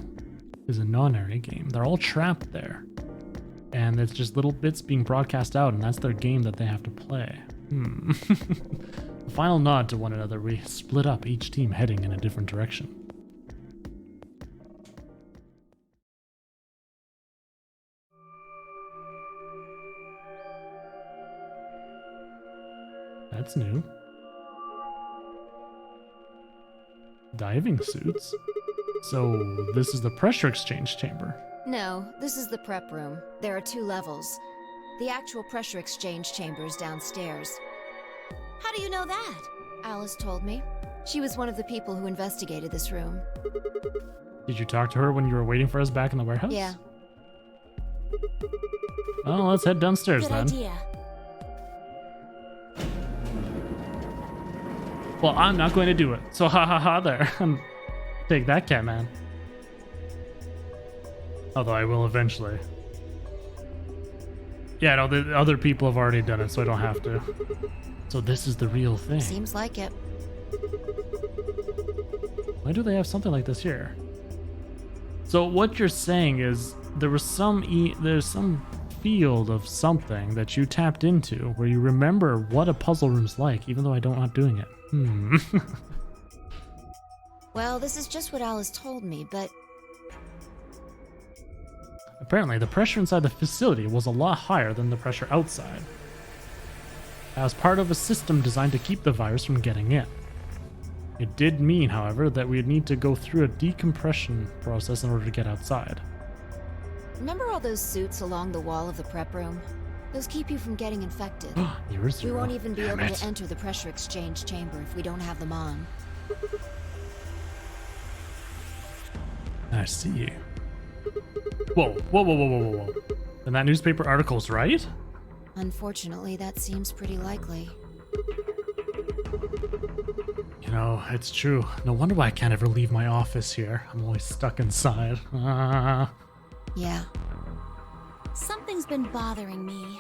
[SPEAKER 2] is a non-area game. They're all trapped there. And it's just little bits being broadcast out, and that's their game that they have to play. A final nod to one another, we split up, each team heading in a different direction. That's new. Diving suits? So this is the pressure exchange chamber.
[SPEAKER 6] No, this is the prep room. There are 2 levels. The actual pressure exchange chamber is downstairs.
[SPEAKER 3] How do you know that?
[SPEAKER 6] Alice told me. She was one of the people who investigated this room.
[SPEAKER 2] Did you talk to her when you were waiting for us back in the warehouse?
[SPEAKER 6] Yeah.
[SPEAKER 2] Well, let's head downstairs then.
[SPEAKER 3] Good idea.
[SPEAKER 2] Well, I'm not going to do it. So ha ha ha there. Take that, Catman. Although I will eventually. Yeah, no, the other people have already done it, so I don't have to. So this is the real thing.
[SPEAKER 6] Seems like it.
[SPEAKER 2] Why do they have something like this here? So what you're saying is there was there's some field of something that you tapped into where you remember what a puzzle room's like, even though I'm not doing it.
[SPEAKER 6] Well, this is just what Alice told me, but...
[SPEAKER 2] Apparently, the pressure inside the facility was a lot higher than the pressure outside, as part of a system designed to keep the virus from getting in. It did mean, however, that we'd need to go through a decompression process in order to get outside.
[SPEAKER 6] Remember all those suits along the wall of the prep room? Those keep you from getting infected. We won't even be able to enter the pressure exchange chamber if we don't have them on.
[SPEAKER 2] I see. Whoa. And that newspaper article's right?
[SPEAKER 6] Unfortunately, that seems pretty likely.
[SPEAKER 2] You know, it's true. No wonder why I can't ever leave my office here. I'm always stuck inside.
[SPEAKER 6] Yeah.
[SPEAKER 3] Something's been bothering me.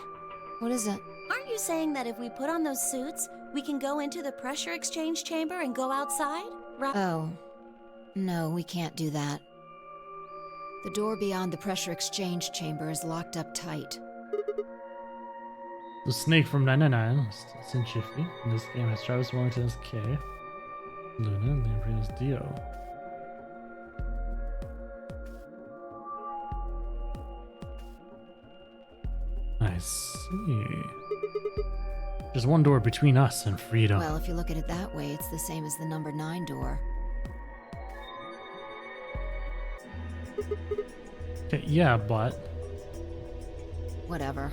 [SPEAKER 6] What is it?
[SPEAKER 3] Aren't you saying that if we put on those suits, we can go into the pressure exchange chamber and go outside? Right?
[SPEAKER 6] Oh. No, we can't do that. The door beyond the pressure exchange chamber is locked up tight.
[SPEAKER 2] The snake from 999, Sin Shifty. In this game has Travis Wellington as K, Luna, and the Emperor as Dio. I see. There's one door between us and freedom.
[SPEAKER 6] Well, if you look at it that way, it's the same as the number 9 door.
[SPEAKER 2] Okay, yeah, but...
[SPEAKER 6] Whatever.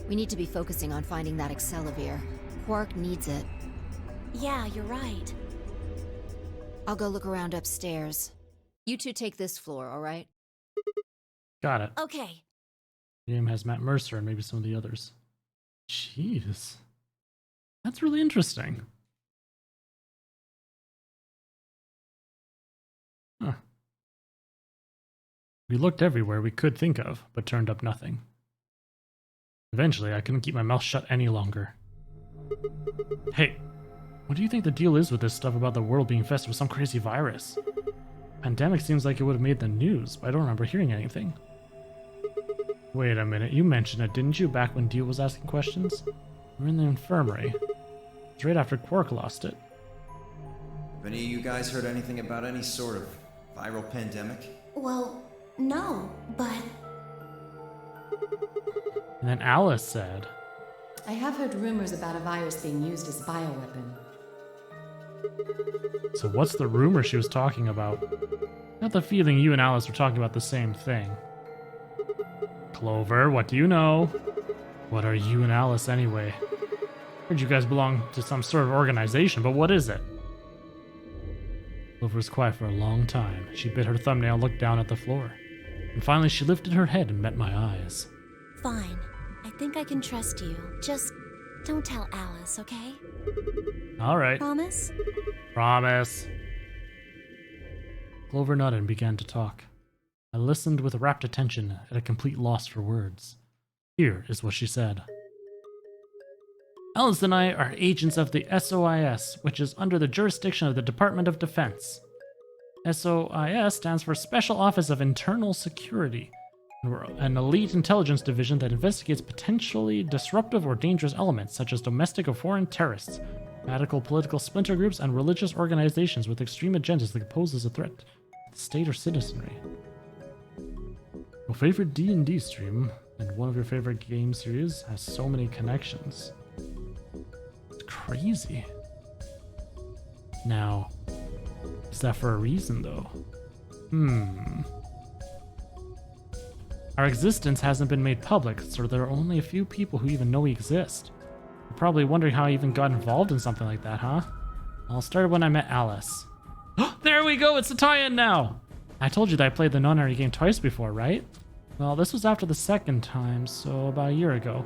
[SPEAKER 6] We need to be focusing on finding that Vesever. Quark needs it.
[SPEAKER 3] Yeah, you're right.
[SPEAKER 6] I'll go look around upstairs. You two take this floor, alright?
[SPEAKER 2] Got it.
[SPEAKER 3] Okay.
[SPEAKER 2] The game has Matt Mercer and maybe some of the others. Jeez. That's really interesting. Huh. We looked everywhere we could think of, but turned up nothing. Eventually, I couldn't keep my mouth shut any longer. Hey, what do you think the deal is with this stuff about the world being infested with some crazy virus? Pandemic seems like it would have made the news, but I don't remember hearing anything. Wait a minute, you mentioned it, didn't you, back when Dio was asking questions? We're in the infirmary. It's right after Quark lost it.
[SPEAKER 9] Have any of you guys heard anything about any sort of viral pandemic?
[SPEAKER 3] Well, no, but...
[SPEAKER 2] And then Alice said,
[SPEAKER 12] I have heard rumors about a virus being used as a bioweapon.
[SPEAKER 2] So what's the rumor she was talking about? Got the feeling you and Alice were talking about the same thing. Clover, what do you know? What are you and Alice anyway? Heard you guys belong to some sort of organization, but what is it? Clover was quiet for a long time. She bit her thumbnail and looked down at the floor. And finally she lifted her head and met my eyes.
[SPEAKER 3] Fine. I think I can trust you. Just don't tell Alice, okay?
[SPEAKER 2] Alright.
[SPEAKER 3] Promise?
[SPEAKER 2] Promise. Clover nodded and began to talk. I listened with rapt attention, at a complete loss for words. Here is what she said. Alice and I are agents of the SOIS, which is under the jurisdiction of the Department of Defense. SOIS stands for Special Office of Internal Security, and we're an elite intelligence division that investigates potentially disruptive or dangerous elements such as domestic or foreign terrorists, radical political splinter groups, and religious organizations with extreme agendas that pose as a threat to the state or citizenry. Your favorite D&D stream and one of your favorite game series has so many connections. It's crazy. Now, is that for a reason though? Our existence hasn't been made public, so there are only a few people who even know we exist. You're probably wondering how I even got involved in something like that, huh? Well, it started when I met Alice. There we go, it's a tie-in now! I told you that I played the nonary game twice before, right? Well, this was after the second time, so about a year ago.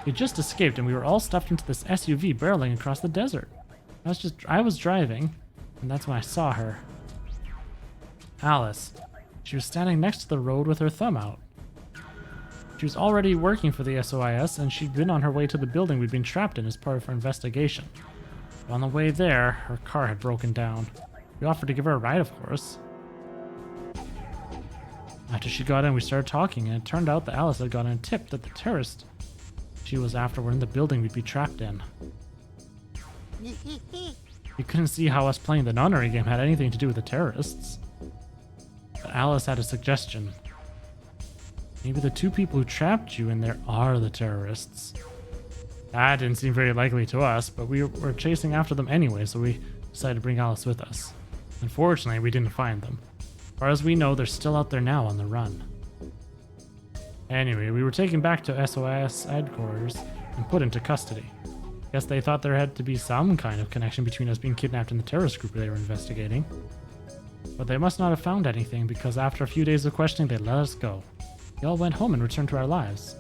[SPEAKER 2] We just escaped and we were all stuffed into this SUV barreling across the desert. I was driving, and that's when I saw her. Alice. She was standing next to the road with her thumb out. She was already working for the SOIS, and she'd been on her way to the building we'd been trapped in as part of her investigation. But on the way there, her car had broken down. We offered to give her a ride, of course. After she got in, we started talking, and it turned out that Alice had gotten a tip that the terrorists she was after were in the building we'd be trapped in. You couldn't see how us playing the nonary game had anything to do with the terrorists. But Alice had a suggestion. Maybe the two people who trapped you in there are the terrorists. That didn't seem very likely to us, but we were chasing after them anyway, so we decided to bring Alice with us. Unfortunately, we didn't find them. As far as we know, they're still out there now on the run. Anyway, we were taken back to SOS headquarters and put into custody. Guess they thought there had to be some kind of connection between us being kidnapped and the terrorist group they were investigating. But they must not have found anything, because after a few days of questioning, they let us go. We all went home and returned to our lives.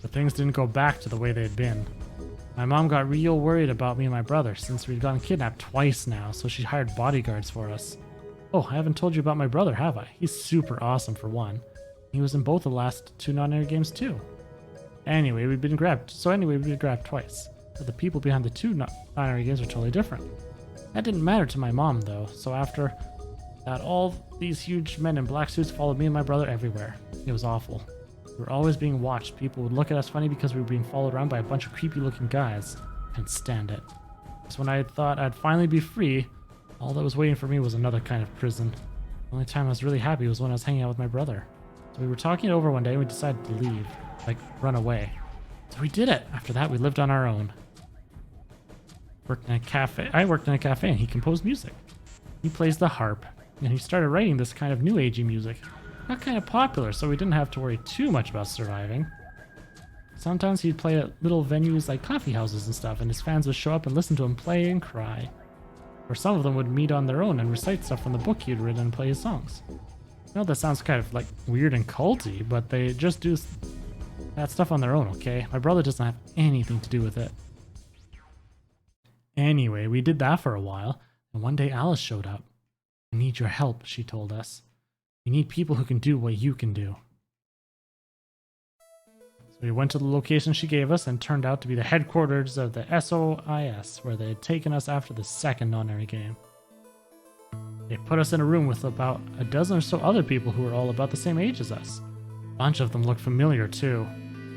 [SPEAKER 2] But things didn't go back to the way they had been. My mom got real worried about me and my brother, since we'd gotten kidnapped twice now, so she hired bodyguards for us. Oh, I haven't told you about my brother, have I? He's super awesome for one. He was in both the last two non-air games too. Anyway, we've been grabbed twice. But the people behind the two non-air games are totally different. That didn't matter to my mom though, so after that all these huge men in black suits followed me and my brother everywhere. It was awful. We were always being watched. People would look at us funny because we were being followed around by a bunch of creepy looking guys. Couldn't stand it. So when I thought I'd finally be free, all that was waiting for me was another kind of prison. The only time I was really happy was when I was hanging out with my brother. So we were talking it over one day and we decided to leave. Like, run away. So we did it. After that, we lived on our own. I worked in a cafe and he composed music. He plays the harp, and he started writing this kind of new agey music. Got kind of popular, so we didn't have to worry too much about surviving. Sometimes he'd play at little venues like coffee houses and stuff, and his fans would show up and listen to him play and cry. Or some of them would meet on their own and recite stuff from the book he'd written and play his songs. I know that sounds kind of like weird and culty, but they just do that stuff on their own, okay? My brother doesn't have anything to do with it. Anyway, we did that for a while, and one day Alice showed up. I need your help, she told us. We need people who can do what you can do. So we went to the location she gave us and turned out to be the headquarters of the SOIS, where they had taken us after the second non-air game. They put us in a room with about a dozen or so other people who were all about the same age as us. A bunch of them looked familiar too.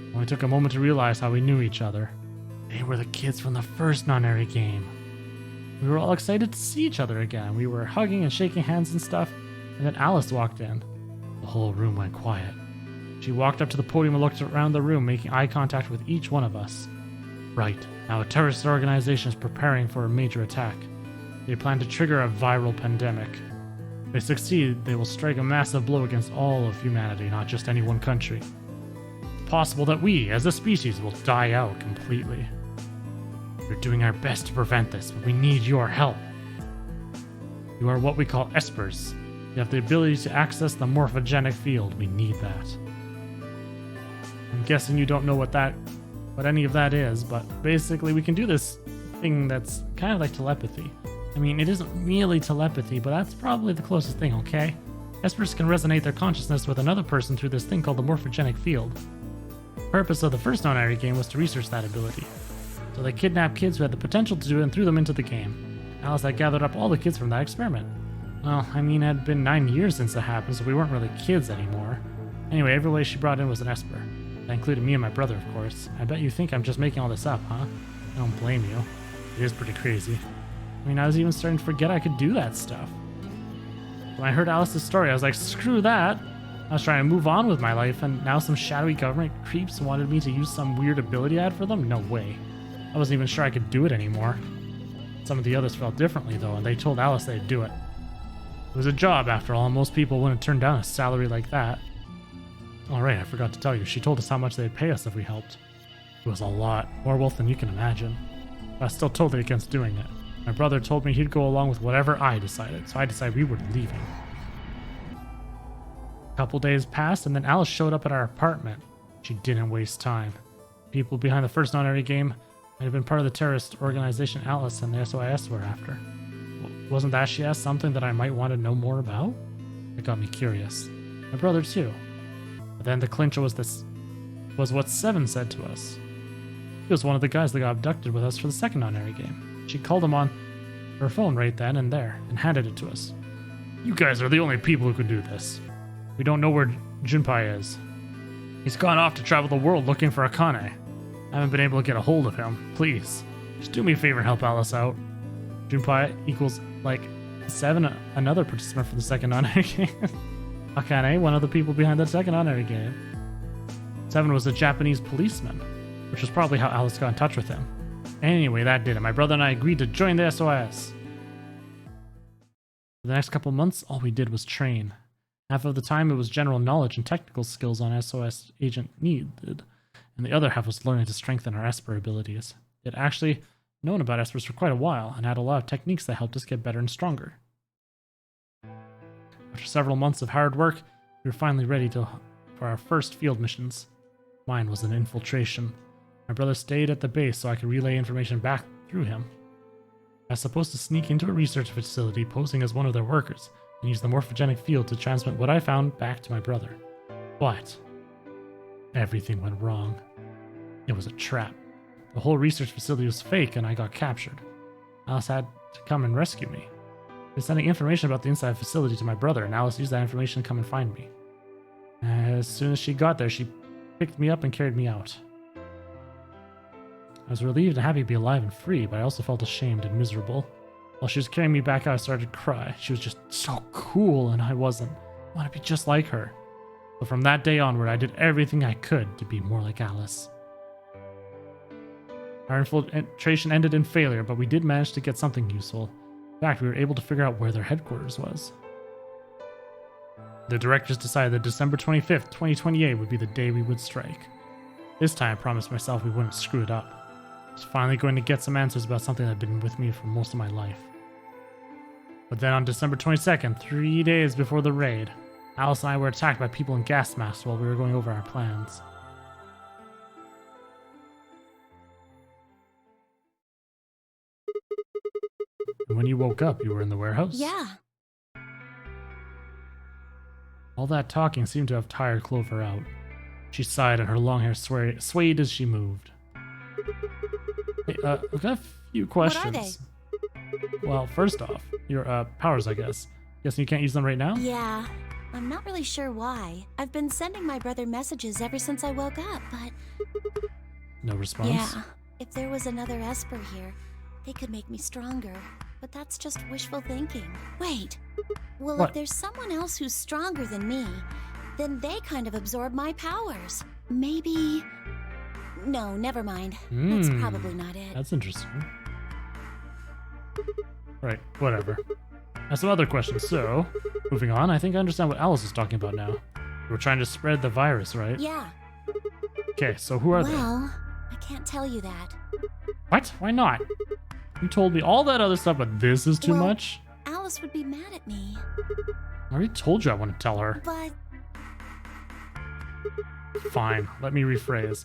[SPEAKER 2] It only took a moment to realize how we knew each other. They were the kids from the first non-air game. We were all excited to see each other again. We were hugging and shaking hands and stuff, and then Alice walked in. The whole room went quiet. She walked up to the podium and looked around the room, making eye contact with each one of us. Right, now a terrorist organization is preparing for a major attack. They plan to trigger a viral pandemic. If they succeed, they will strike a massive blow against all of humanity, not just any one country. It's possible that we, as a species, will die out completely. We're doing our best to prevent this, but we need your help. You are what we call espers. You have the ability to access the morphogenic field. We need that. I'm guessing you don't know what any of that is, but basically we can do this thing that's kind of like telepathy. I mean, it isn't really telepathy, but that's probably the closest thing, okay? Espers can resonate their consciousness with another person through this thing called the morphogenic field. The purpose of the first non-area game was to research that ability. So they kidnapped kids who had the potential to do it and threw them into the game. Alice had gathered up all the kids from that experiment. Well, I mean, it had been 9 years since it happened, so we weren't really kids anymore. Anyway, everybody she brought in was an Esper. That included me and my brother, of course. I bet you think I'm just making all this up, huh? I don't blame you. It is pretty crazy. I mean, I was even starting to forget I could do that stuff. When I heard Alice's story, I was like, screw that! I was trying to move on with my life, and now some shadowy government creeps wanted me to use some weird ability I had for them? No way. I wasn't even sure I could do it anymore. Some of the others felt differently, though, and they told Alice they'd do it. It was a job, after all, and most people wouldn't turn down a salary like that. Alright, I forgot to tell you, she told us how much they'd pay us if we helped. It was a lot, more wealth than you can imagine. But I was still totally against doing it. My brother told me he'd go along with whatever I decided, so I decided we were leaving. A couple days passed, and then Alice showed up at our apartment. She didn't waste time. People behind the first non-area game might have been part of the terrorist organization Alice and the SOIS were after. Wasn't that, she asked, something that I might want to know more about? It got me curious. My brother too. But then the clincher was what Seven said to us. He was one of the guys that got abducted with us for the second non-area game. She called him on her phone right then and there and handed it to us. You guys are the only people who can do this. We don't know where Junpei is. He's gone off to travel the world looking for Akane. I haven't been able to get a hold of him. Please, just do me a favor and help Alice out. Junpei equals, like, Seven, another participant for the second non-area game. Akane, one of the people behind the second non-area game. Seven was a Japanese policeman, which was probably how Alice got in touch with him. Anyway, that did it. My brother and I agreed to join the SOS. For the next couple months, all we did was train. Half of the time it was general knowledge and technical skills on SOS agent needed, and the other half was learning to strengthen our Esper abilities. It actually known about Espers for quite a while, and had a lot of techniques that helped us get better and stronger. After several months of hard work, we were finally ready for our first field missions. Mine was an infiltration. My brother stayed at the base so I could relay information back through him. I was supposed to sneak into a research facility posing as one of their workers, and use the morphogenic field to transmit what I found back to my brother. But everything went wrong. It was a trap. The whole research facility was fake, and I got captured. Alice had to come and rescue me. I was sending information about the inside facility to my brother, and Alice used that information to come and find me. As soon as she got there, she picked me up and carried me out. I was relieved and happy to be alive and free, but I also felt ashamed and miserable. While she was carrying me back out, I started to cry. She was just so cool, and I wasn't. I want to be just like her. But from that day onward, I did everything I could to be more like Alice. Our infiltration ended in failure, but we did manage to get something useful. In fact, we were able to figure out where their headquarters was. The directors decided that December 25th, 2028 would be the day we would strike. This time I promised myself we wouldn't screw it up. I was finally going to get some answers about something that had been with me for most of my life. But then on December 22nd, 3 days before the raid, Alice and I were attacked by people in gas masks while we were going over our plans. And when you woke up, you were in the warehouse?
[SPEAKER 3] Yeah.
[SPEAKER 2] All that talking seemed to have tired Clover out. She sighed and her long hair swayed as she moved. Hey, I've got a few questions.
[SPEAKER 3] What are they?
[SPEAKER 2] Well, first off, your powers, I guess. Guessing you can't use them right now?
[SPEAKER 3] Yeah. I'm not really sure why. I've been sending my brother messages ever since I woke up, but...
[SPEAKER 2] No response?
[SPEAKER 3] Yeah. If there was another Esper here, they could make me stronger. But that's just wishful thinking. Wait. Well,
[SPEAKER 2] what?
[SPEAKER 3] If there's someone else who's stronger than me, then they kind of absorb my powers. Maybe... No, never mind. That's probably not it.
[SPEAKER 2] That's interesting. Right, whatever. Now some other questions. So, moving on, I think I understand what Alice is talking about now. We're trying to spread the virus, right?
[SPEAKER 3] Yeah.
[SPEAKER 2] Okay, so who are they?
[SPEAKER 3] Well, I can't tell you that.
[SPEAKER 2] What? Why not? You told me all that other stuff, but this is too much?
[SPEAKER 3] Alice Alice would be mad at me.
[SPEAKER 2] I already told you I want to tell her.
[SPEAKER 3] But
[SPEAKER 2] Fine, let me rephrase.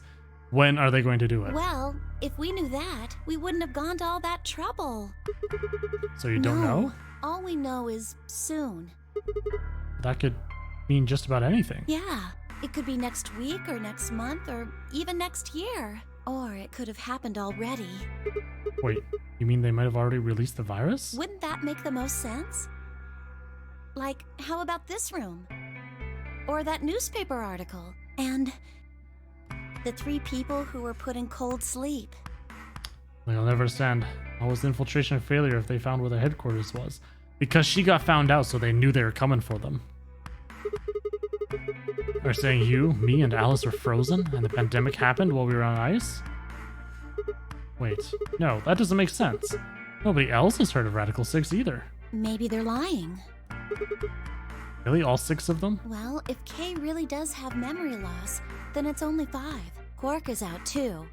[SPEAKER 2] When are they going to do it?
[SPEAKER 3] well, if we knew that, we wouldn't have gone to all that trouble.
[SPEAKER 2] So you don't know?
[SPEAKER 3] All we know is soon.
[SPEAKER 2] That could mean just about anything.
[SPEAKER 3] Yeah, it could be next week or next month or even next year. Or it could have happened already.
[SPEAKER 2] Wait, you mean they might have already released the virus?
[SPEAKER 3] Wouldn't that make the most sense? Like, how about this room? Or that newspaper article? And the 3 people who were put in cold sleep.
[SPEAKER 2] They'll never understand how was the infiltration a failure if they found where the headquarters was. Because she got found out, so they knew they were coming for them. They're saying you, me, and Alice were frozen, and the pandemic happened while we were on ice? Wait, no, that doesn't make sense. Nobody else has heard of Radical 6 either.
[SPEAKER 3] Maybe they're lying.
[SPEAKER 2] Really, all 6 of them?
[SPEAKER 3] Well, if Kay really does have memory loss, then it's only 5. Quark is out too.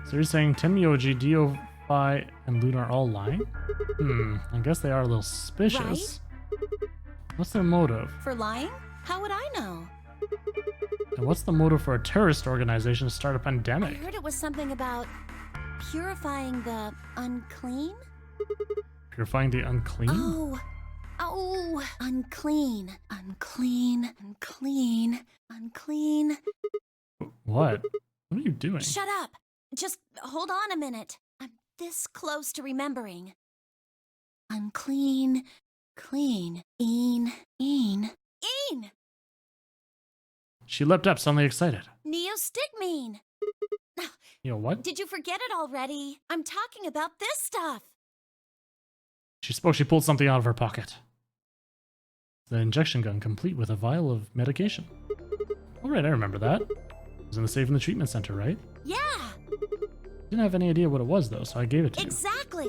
[SPEAKER 2] So you're saying Tenmyoji, Dio-Fi, and Luna are all lying? I guess they are a little suspicious.
[SPEAKER 3] Right?
[SPEAKER 2] What's their motive?
[SPEAKER 3] For lying? How would I know?
[SPEAKER 2] And what's the motive for a terrorist organization to start a
[SPEAKER 3] I
[SPEAKER 2] pandemic?
[SPEAKER 3] heard it was something about purifying the unclean?
[SPEAKER 2] Purifying the unclean?
[SPEAKER 3] Oh, unclean, unclean, unclean, unclean.
[SPEAKER 2] What? What are you doing?
[SPEAKER 3] Shut up! Just hold on a minute. I'm this close to remembering. Unclean, clean, een.
[SPEAKER 2] She leapt up, suddenly excited.
[SPEAKER 3] Neostigmine.
[SPEAKER 2] You know what?
[SPEAKER 3] Did you forget it already? I'm talking about this stuff.
[SPEAKER 2] She spoke, she pulled something out of her pocket. The injection gun, complete with a vial of medication. All right, I remember that. It was in the safe in the treatment center, right?
[SPEAKER 3] Yeah,
[SPEAKER 2] Didn't have any idea what it was, though, so I gave it to you.
[SPEAKER 3] exactly.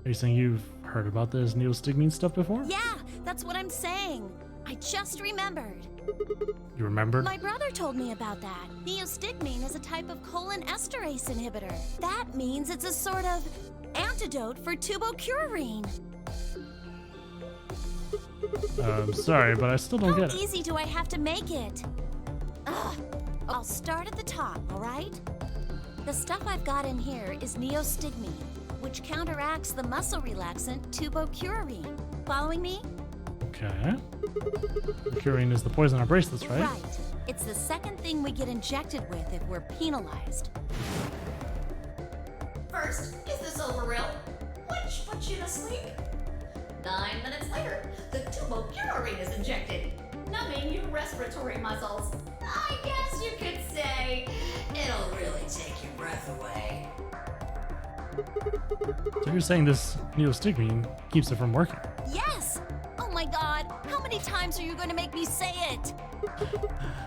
[SPEAKER 2] Are you saying you've heard about this neostigmine stuff before?
[SPEAKER 3] Yeah, that's what I'm saying. I just remembered.
[SPEAKER 2] You remembered?
[SPEAKER 3] My brother told me about that. Neostigmine is a type of colon esterase inhibitor. That means it's a sort of antidote for tubocurarine.
[SPEAKER 2] I'm sorry, but I still don't get
[SPEAKER 3] How
[SPEAKER 2] it.
[SPEAKER 3] easy do I have to make it? Ugh. I'll start at the top, all right? The stuff I've got in here is neostigmine, which counteracts the muscle relaxant tubocurarine. Following me?
[SPEAKER 2] Okay. Curine is the poison on our bracelets, right?
[SPEAKER 3] Right. It's the second thing we get injected with if we're penalized.
[SPEAKER 5] First, is this overreal? Which puts you to sleep. 9 minutes later, the tubocurarine is injected, numbing your respiratory muscles. I guess you could say it'll really take your breath away.
[SPEAKER 2] So you're saying this neostigmine keeps it from working?
[SPEAKER 3] Yes! Oh my god, how many times are you going to make me say it?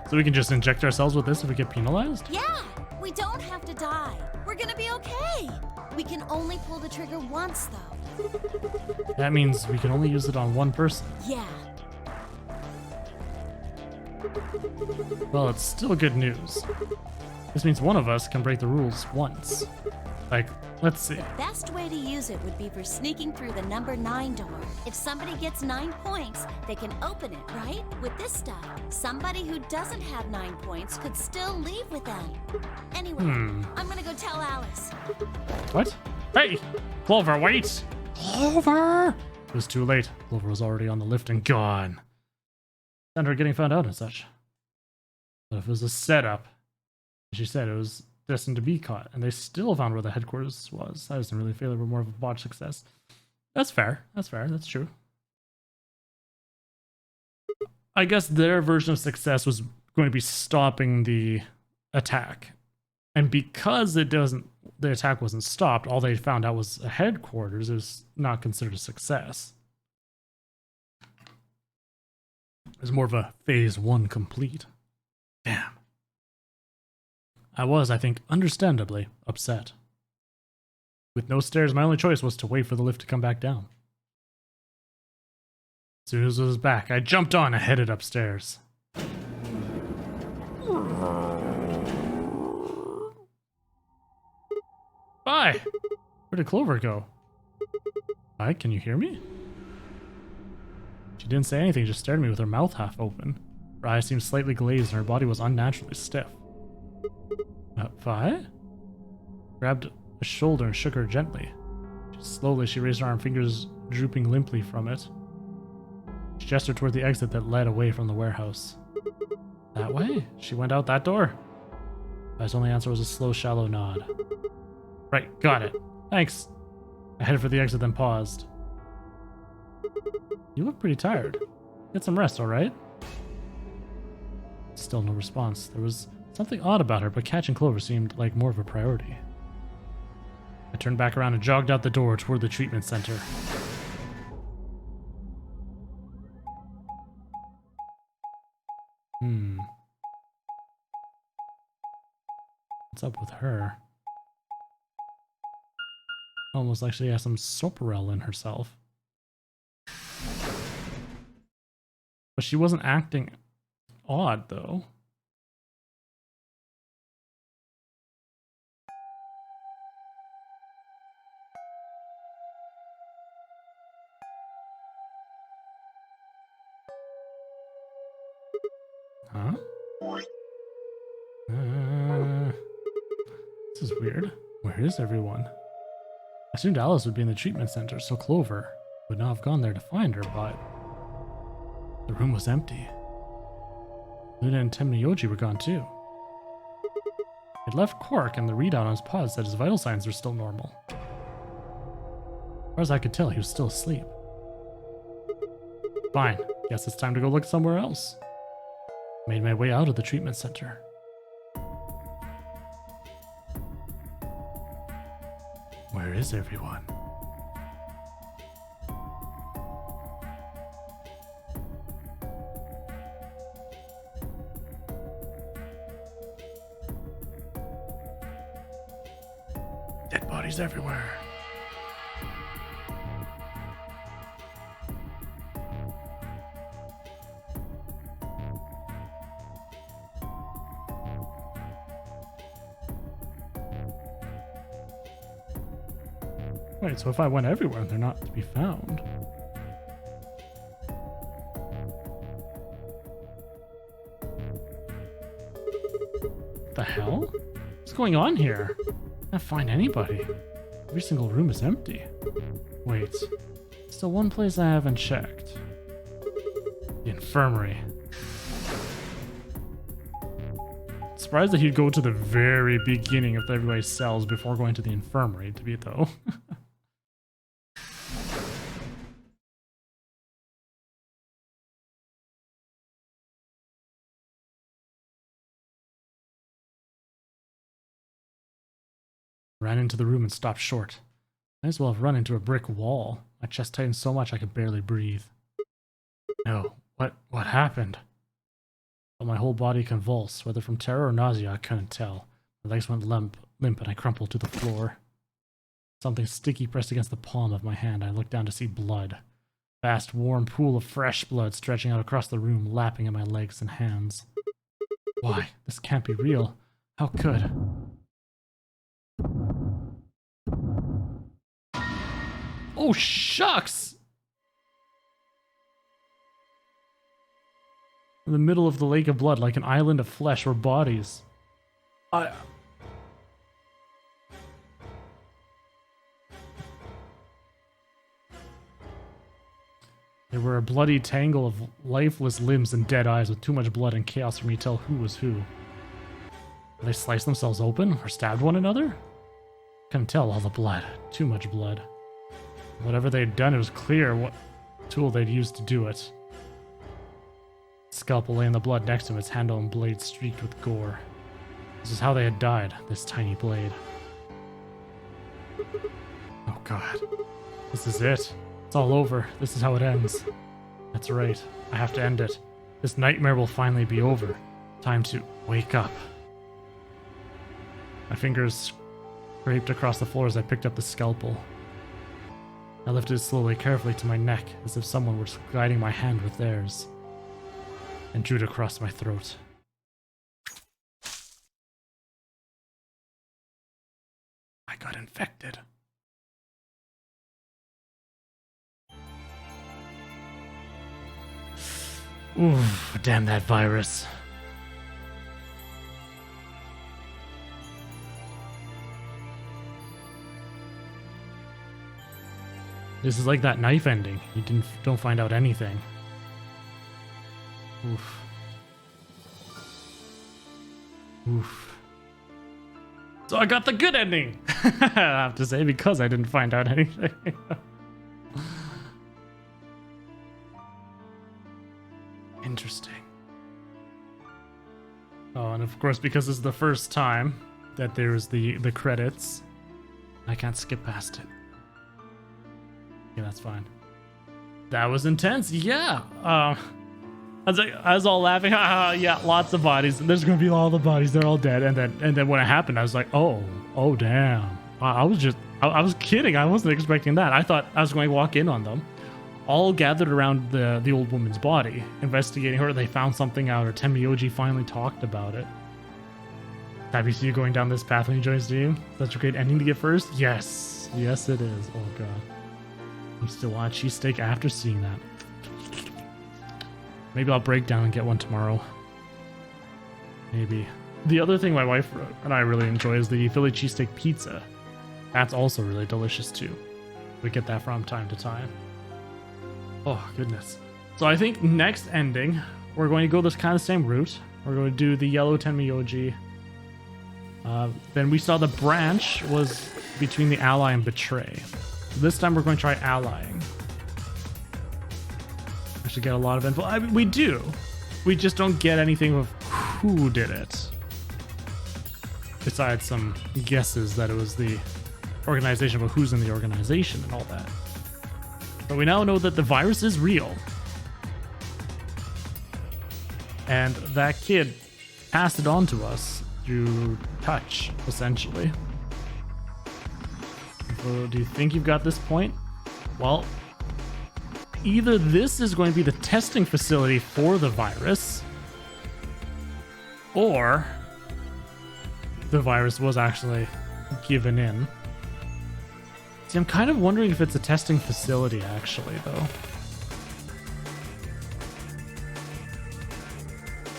[SPEAKER 2] So we can just inject ourselves with this if we get penalized?
[SPEAKER 3] Yeah! We don't have to die. We're gonna be okay. We can only pull the trigger once, though.
[SPEAKER 2] That means we can only use it on one person.
[SPEAKER 3] Yeah.
[SPEAKER 2] Well, it's still good news. This means one of us can break the rules once. Like, let's see.
[SPEAKER 3] Best way to use it would be for sneaking through the number 9 door. If somebody gets 9 points, they can open it, right? With this stuff, somebody who doesn't have 9 points could still leave with them. Anyway, I'm gonna go tell Alice.
[SPEAKER 2] What? Hey! Clover, wait! Clover! It was too late. Clover was already on the lift and gone. And her getting found out and such. But if it was a setup, she said it was destined to be caught, and they still found where the headquarters was. That isn't really a failure, but more of a botched success. That's fair. That's fair. That's true. I guess their version of success was going to be stopping the attack. And because the attack wasn't stopped, all they found out was a headquarters is not considered a success. It's more of a phase 1 complete. Damn. I think, understandably upset. With no stairs, my only choice was to wait for the lift to come back down. As soon as it was back, I jumped on and headed upstairs. Bye! Where did Clover go? Hi, can you hear me? She didn't say anything, just stared at me with her mouth half open. Her eyes seemed slightly glazed and her body was unnaturally stiff. Vi? Grabbed a shoulder and shook her gently. Slowly, she raised her arm, fingers drooping limply from it. She gestured toward the exit that led away from the warehouse. That way? She went out that door? Vi's only answer was a slow, shallow nod. Right, got it. Thanks. I headed for the exit, then paused. You look pretty tired. Get some rest, alright? Still no response. There was something odd about her, but catching Clover seemed like more of a priority. I turned back around and jogged out the door toward the treatment center. What's up with her? Almost like she has some Soparel in herself. But she wasn't acting odd, though. Huh? This is weird. Where is everyone? I assumed Alice would be in the treatment center, so Clover would not have gone there to find her, but the room was empty. Luna and Temnioji were gone too. He'd left Quark, and the readout on his pod said his vital signs were still normal. As far as I could tell, he was still asleep. Fine, guess it's time to go look somewhere else. Made my way out of the treatment center. Where is everyone? Dead bodies everywhere. Wait, so if I went everywhere, they're not to be found. What the hell? What's going on here? I can't find anybody. Every single room is empty. Wait, still one place I haven't checked. The infirmary. Surprised that he'd go to the very beginning of everybody's cells before going to the infirmary, to be though. Ran into the room and stopped short. Might as well have run into a brick wall. My chest tightened so much I could barely breathe. No, what happened? Felt my whole body convulse, whether from terror or nausea I couldn't tell. My legs went limp and I crumpled to the floor. Something sticky pressed against the palm of my hand. I looked down to see blood. Vast warm pool of fresh blood stretching out across the room, lapping at my legs and hands. Why? This can't be real. How could? Oh, shucks! In the middle of the lake of blood, like an island of flesh, were bodies. They were a bloody tangle of lifeless limbs and dead eyes with too much blood and chaos for me to tell who was who. Did they slice themselves open or stabbed one another? Couldn't tell all the blood. Too much blood. Whatever they'd done, it was clear what tool they'd used to do it. Scalpel lay in the blood next to him, its handle and blade streaked with gore. This is how they had died, this tiny blade. Oh god. This is it. It's all over. This is how it ends. That's right. I have to end it. This nightmare will finally be over. Time to wake up. My fingers scraped across the floor as I picked up the scalpel. I lifted it slowly, carefully to my neck, as if someone were guiding my hand with theirs, and drew it across my throat. I got infected. Oof, damn that virus. This is like that knife ending. You don't find out anything. Oof. Oof. So I got the good ending. I have to say, because I didn't find out anything. Interesting. Oh, and of course, because this is the first time that there's the credits, I can't skip past it. Yeah, that's fine. That was intense. Yeah. I was all laughing. Yeah, lots of bodies. There's gonna be all the bodies. They're all dead. And then when it happened, I was like, oh damn. I was kidding. I wasn't expecting that. I thought I was going to walk in on them, all gathered around the old woman's body, investigating her. They found something out, or Tenmyoji finally talked about it. Happy to see you going down this path when you join Steam. Such a great ending to get first. Yes, yes, it is. Oh god. You still want cheesesteak after seeing that? Maybe I'll break down and get one tomorrow. Maybe. The other thing my wife and I really enjoy is the Philly cheesesteak pizza. That's also really delicious too. We get that from time to time. Oh, goodness. So I think next ending, we're going to go this kind of same route. We're going to do the yellow Tenmyoji. Then we saw the branch was between the ally and betray. This time we're going to try allying. I should get a lot of info. I mean, we do. We just don't get anything of who did it. Besides some guesses that it was the organization, but who's in the organization and all that. But we now know that the virus is real. And that kid passed it on to us through touch, essentially. So do you think you've got this point? Well, either this is going to be the testing facility for the virus, or the virus was actually given in. See, I'm kind of wondering if it's a testing facility, actually, though.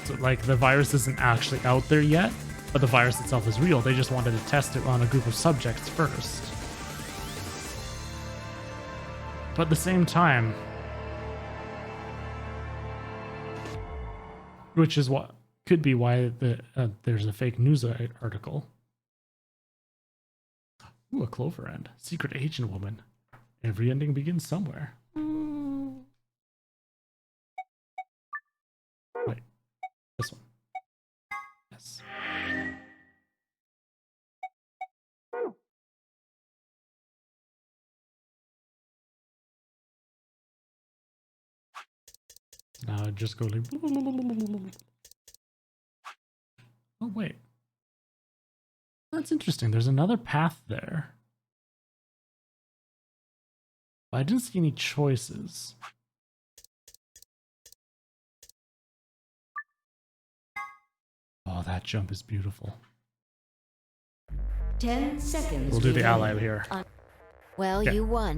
[SPEAKER 2] So, like, the virus isn't actually out there yet, but the virus itself is real. They just wanted to test it on a group of subjects first. But at the same time, which is what could be why there's a fake news article. Ooh, a clover end. Secret agent woman. Every ending begins somewhere. Wait, this one. Yes. Now just go like. Oh wait. That's interesting. There's another path there. But I didn't see any choices. Oh, that jump is beautiful.
[SPEAKER 1] 10 seconds.
[SPEAKER 2] We'll do the ally here.
[SPEAKER 6] Well,
[SPEAKER 2] Okay.
[SPEAKER 6] you won.